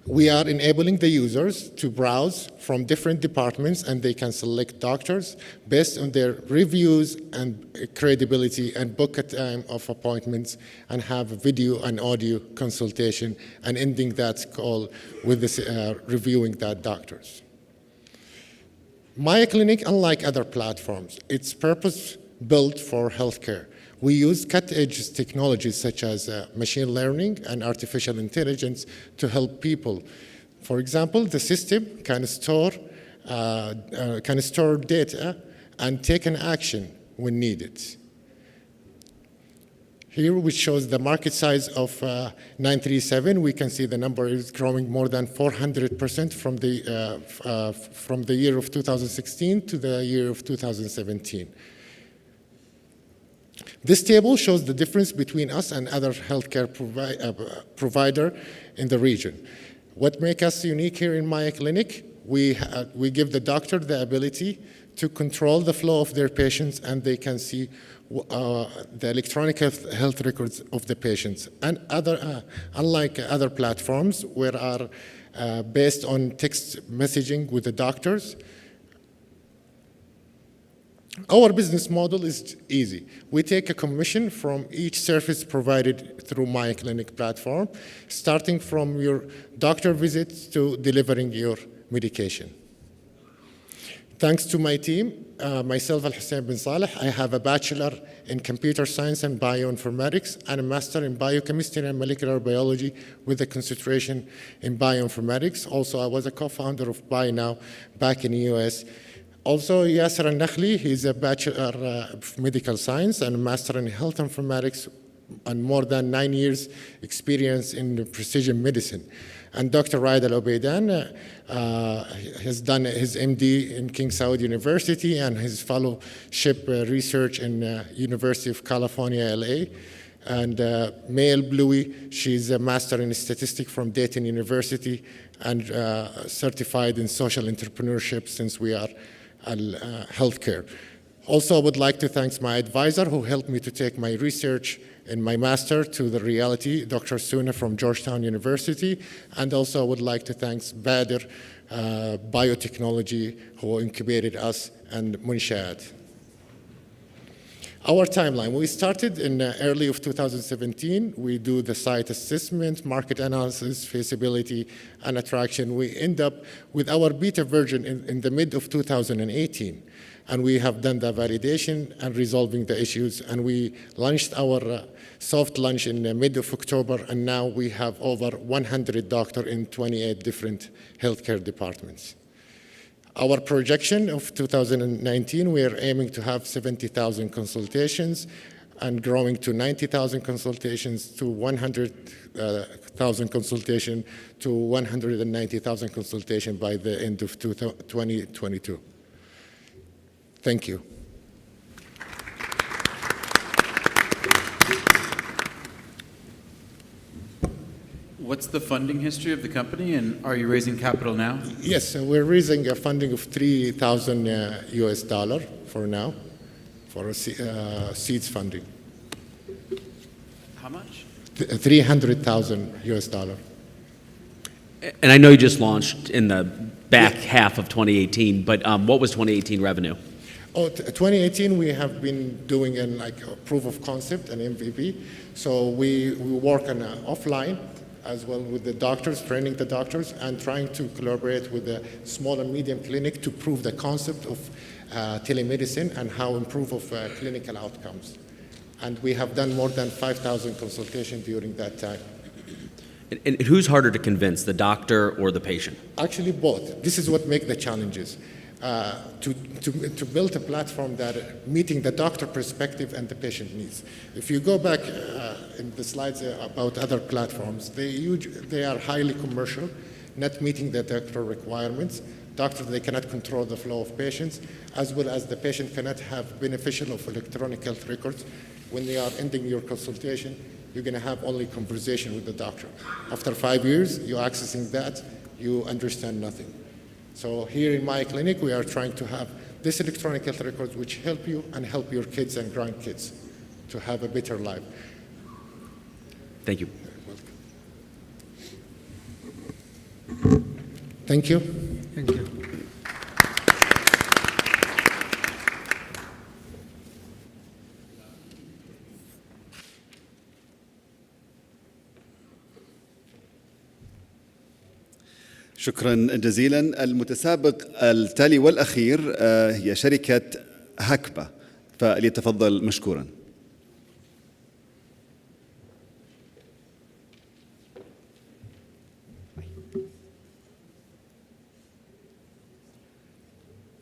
S12: We are enabling the users to browse from different departments, and they can select doctors based on their reviews and credibility and book a time of appointments and have a video and audio consultation and ending that call with this, reviewing that doctors. Maya Clinic, unlike other platforms, it's purpose-built for healthcare. We use cutting-edge technologies such as machine learning and artificial intelligence to help people. For example, the system can store data and take an action when needed. Here, which shows the market size of 937, we can see the number is growing more than 400% from the year of 2016 to the year of 2017. This table shows the difference between us and other healthcare provider in the region. What makes us unique here in Maya Clinic, we give the doctor the ability to control the flow of their patients, and they can see the electronic health records of the patients. And unlike other platforms, where are based on text messaging with the doctors, Our business model is easy. We take a commission from each service provided through My Clinic platform, starting from your doctor visits to delivering your medication. Thanks to my team, myself, Al-Hussein bin Saleh, I have a bachelor in computer science and bioinformatics and a master in biochemistry and molecular biology with a concentration in bioinformatics. Also, I was a co-founder of BioNow back in the US. Also, Yasser Al-Nakhli, he's a bachelor of medical science and a master in health informatics and more than 9 years experience in precision medicine. And Dr. Raed Al-Obeidan has done his MD in King Saud University and his fellowship research in University of California, LA. And Mael Bluey, she's a master in statistics from Dayton University and certified in social entrepreneurship since we are healthcare. Also, I would like to thank my advisor who helped me to take my research in my master to the reality, Dr. Suna from Georgetown University. And also I would like to thank Bader Biotechnology who incubated us and Munshaat. Our timeline, we started in early of 2017. We do the site assessment, market analysis, feasibility, and attraction. We end up with our beta version in the mid of 2018. And we have done the validation and resolving the issues. And we launched our soft launch in the mid of October. And now we have over 100 doctors in 28 different healthcare departments. Our projection of 2019, we are aiming to have 70,000 consultations and growing to 90,000 consultations to 100,000 consultations to 190,000 consultations by the end of 2022. Thank you.
S4: What's the funding history of the company, and are you raising capital now?
S12: Yes, we're raising a funding of $3,000 US for now, for seeds funding.
S4: How much?
S12: 300,000 US dollar.
S2: And I know you just launched in the back half of 2018, but what was 2018 revenue?
S12: 2018, we have been doing a proof of concept, an MVP. So we work on offline as well with the doctors, training the doctors, and trying to collaborate with the small and medium clinic to prove the concept of telemedicine and how improve of clinical outcomes. And we have done more than 5,000 consultations during that time.
S2: And who's harder to convince, the doctor or the patient?
S12: Actually, both. This is what makes the challenges. To build a platform that meeting the doctor perspective and the patient needs. If you go back in the slides about other platforms, they are highly commercial, not meeting the doctor requirements. Doctors, they cannot control the flow of patients, as well as the patient cannot have beneficial of electronic health records. When they are ending your consultation, you're going to have only conversation with the doctor. After 5 years, you're accessing that, you understand nothing. So here in my clinic, we are trying to have this electronic health records which help you and help your kids and grandkids to have a better life.
S2: Thank you.
S12: Thank you.
S7: Thank you.
S1: شكرا جزيلا. المتسابق التالي والأخير هي شركة هكبة، فليتفضل مشكورا.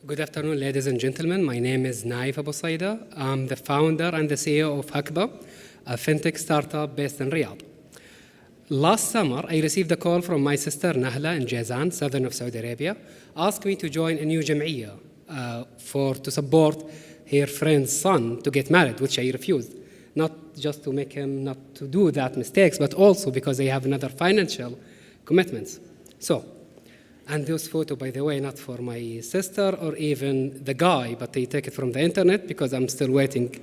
S13: Good afternoon, ladies and gentlemen. My name is Naif Abu Saida. I'm the founder and the CEO of Hakba, a fintech startup based in Riyadh. Last summer, I received a call from my sister Nahla in Jazan, southern of Saudi Arabia, asked me to join a new jam'iyya to support her friend's son to get married, which I refused. Not just to make him not to do that mistakes, but also because I have another financial commitments. And this photo, by the way, not for my sister or even the guy, but they take it from the internet because I'm still waiting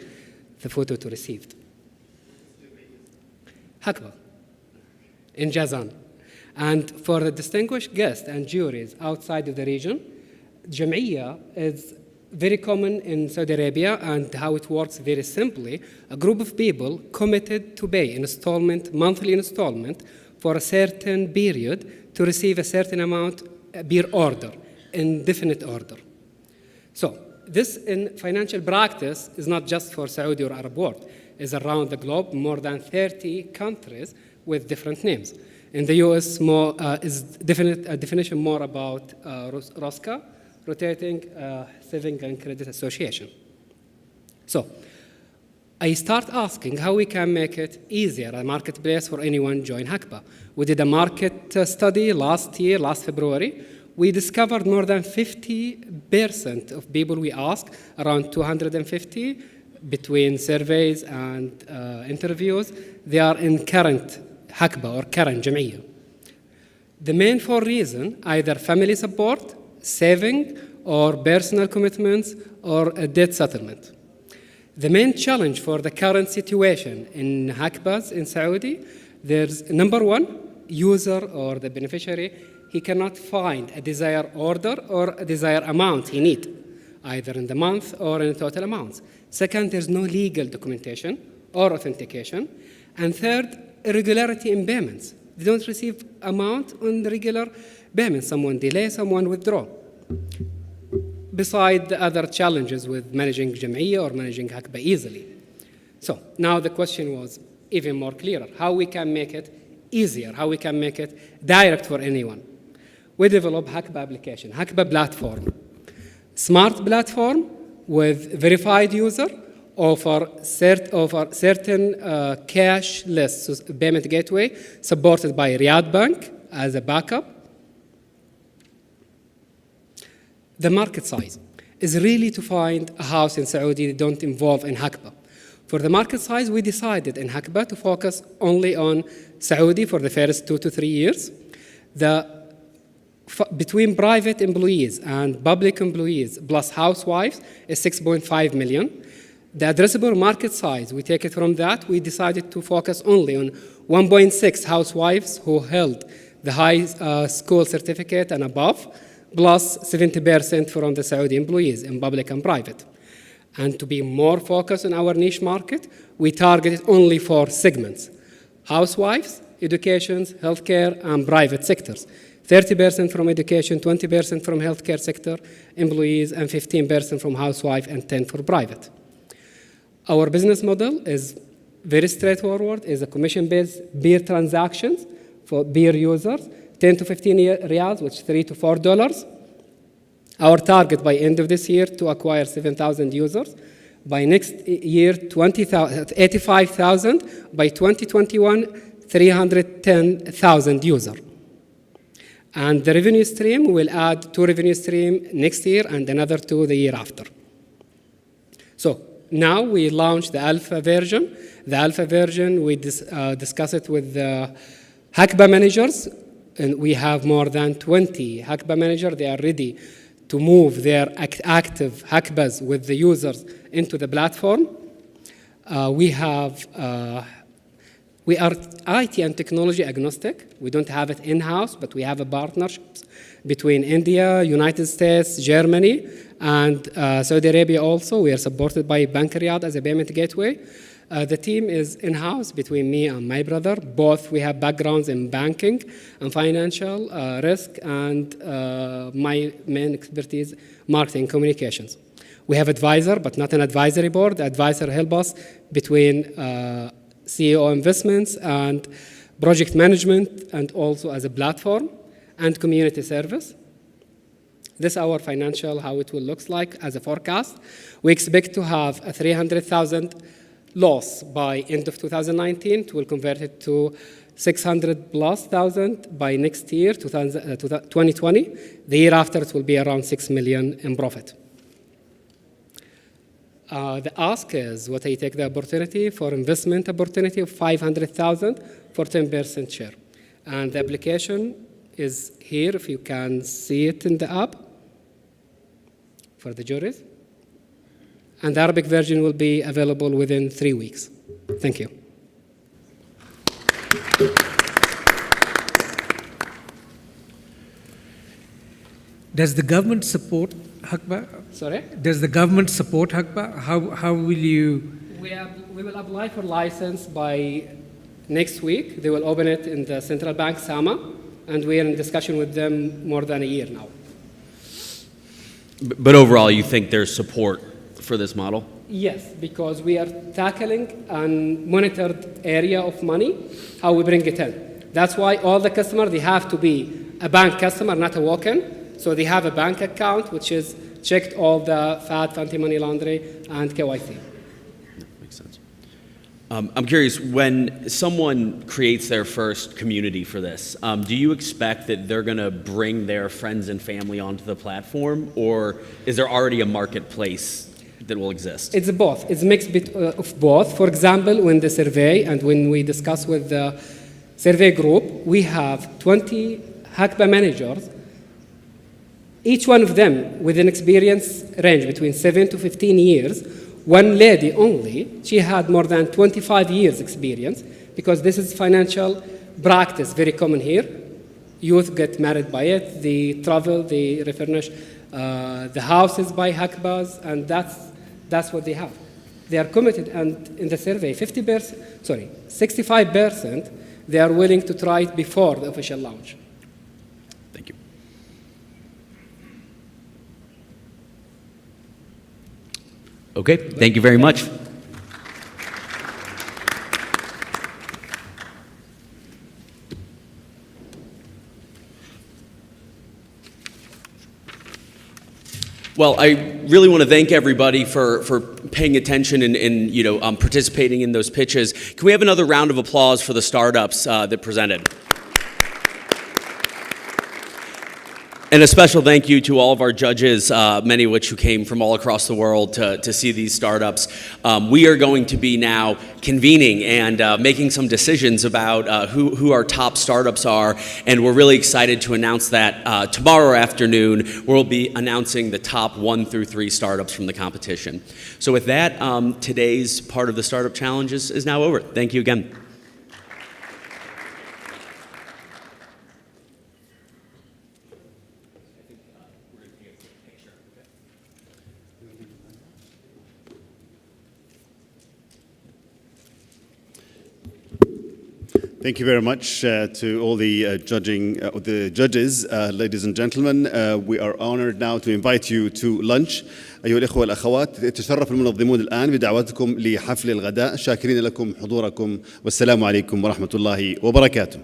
S13: the photo to receive. Hakba in Jazan. And for the distinguished guests and juries outside of the region, Jam'iyya is very common in Saudi Arabia, and how it works very simply. A group of people committed to pay monthly installment for a certain period to receive a certain amount per order, in definite order. So this in financial practice is not just for Saudi or Arab world. It's around the globe, more than 30 countries with different names. In the US, is a definition more about ROSCA, Rotating Saving and Credit Association. So I start asking how we can make it easier, a marketplace for anyone join HACPA. We did a market study last February. We discovered more than 50% of people we asked, around 250, between surveys and interviews, they are in current HACPA or current Jam'iyya. The main 4 reasons, either family support, saving, or personal commitments, or a debt settlement. The main challenge for the current situation in HACPAs in Saudi, there's number 1, user or the beneficiary, he cannot find a desired order or a desired amount he needs, either in the month or in the total amounts. Second, there's no legal documentation or authentication. And third, irregularity in payments. They don't receive amount on the regular payments. Someone delay, someone withdraw. Beside the other challenges with managing Jam'iyya or managing HACPA easily. So now the question was even more clearer, how we can make it easier, how we can make it direct for anyone. We developed HACPA application, HACPA platform. Smart platform with verified user, offer certain cashless payment gateway supported by Riyadh Bank as a backup. The market size is really to find a house in Saudi that don't involve in HACPA. For the market size, we decided in HACPA to focus only on Saudi for the first 2 to 3 years. Between private employees and public employees plus housewives is 6.5 million. The addressable market size, we take it from that, we decided to focus only on 1.6 housewives who held the high school certificate and above, plus 70% from the Saudi employees in public and private. And to be more focused on our niche market, we targeted only 4 segments: housewives, education, healthcare, and private sectors. 30% from education, 20% from healthcare sector employees, and 15% from housewife, and 10% for private. Our business model is very straightforward, is a commission-based beer transactions for beer users, 10 to 15 riyals, which is $3 to $4. Our target by end of this year to acquire 7,000 users. By next year, 85,000. By 2021, 310,000 users. And the revenue stream will add 2 revenue streams next year and another 2 the year after. So now we launched the alpha version. The alpha version, we discuss it with the HACPA managers, and we have more than 20 HACPA managers. They are ready to move their active HACPAs with the users into the platform. We are IT and technology agnostic. We don't have it in-house, but we have a partnerships between India, United States, Germany, and Saudi Arabia also. We are supported by Bank Riyadh as a payment gateway. The team is in-house between me and my brother. Both we have backgrounds in banking and financial risk, and my main expertise, marketing communications. We have advisor, but not an advisory board. The advisor help us between CEO investments and project management, and also as a platform and community service. This is our financial, how it will look like as a forecast. We expect to have a 300,000 loss by end of 2019. It will convert it to 600,000+ by next year, 2020. The year after, it will be around 6 million in profit. The ask is what I take the opportunity for investment opportunity of 500,000 for 10% share. And the application is here, if you can see it in the app for the juries. And the Arabic version will be available within 3 weeks. Thank you.
S7: Does the government support Hakba?
S13: Sorry?
S7: Does the government support Hakba? How will you?
S13: We will apply for license by next week. They will open it in the central bank, Sama, and we are in discussion with them more than a year now.
S2: But overall, you think there's support for this model?
S13: Yes, because we are tackling a monitored area of money, how we bring it in. That's why all the customers, they have to be a bank customer, not a walk-in. So they have a bank account, which is checked all the FAT, anti-money laundering, and KYC.
S2: Makes sense. I'm curious, when someone creates their first community for this, do you expect that they're going to bring their friends and family onto the platform, or is there already a marketplace that will exist?
S13: It's both. It's a mix of both. For example, when the survey and when we discuss with the survey group, we have 20 Hakba managers, each one of them with an experience range between 7 to 15 years. One lady only, she had more than 25 years experience, because this is financial practice, very common here. Youth get married by it, they travel, they refurnish the houses by Hakbas, and that's what they have. They are committed, and in the survey, 65%, they are willing to try it before the official launch.
S2: Thank you. Okay, thank you very much. Well, I really want to thank everybody for paying attention and participating in those pitches. Can we have another round of applause for the startups that presented? And a special thank you to all of our judges, many of which who came from all across the world to see these startups. We are going to be now convening and making some decisions about who our top startups are, and we're really excited to announce that tomorrow afternoon we'll be announcing the top 1 through 3 startups from the competition. So with that, today's part of the Startup Challenge is now over. Thank you again.
S1: Thank you very much to all the judges, ladies and gentlemen. We are honored now to invite you to lunch. أيها الإخوة والأخوات، تشرف المنظمون الآن بدعوتكم لحفل الغداء. شاكرين لكم حضوركم، والسلام عليكم ورحمة الله وبركاته.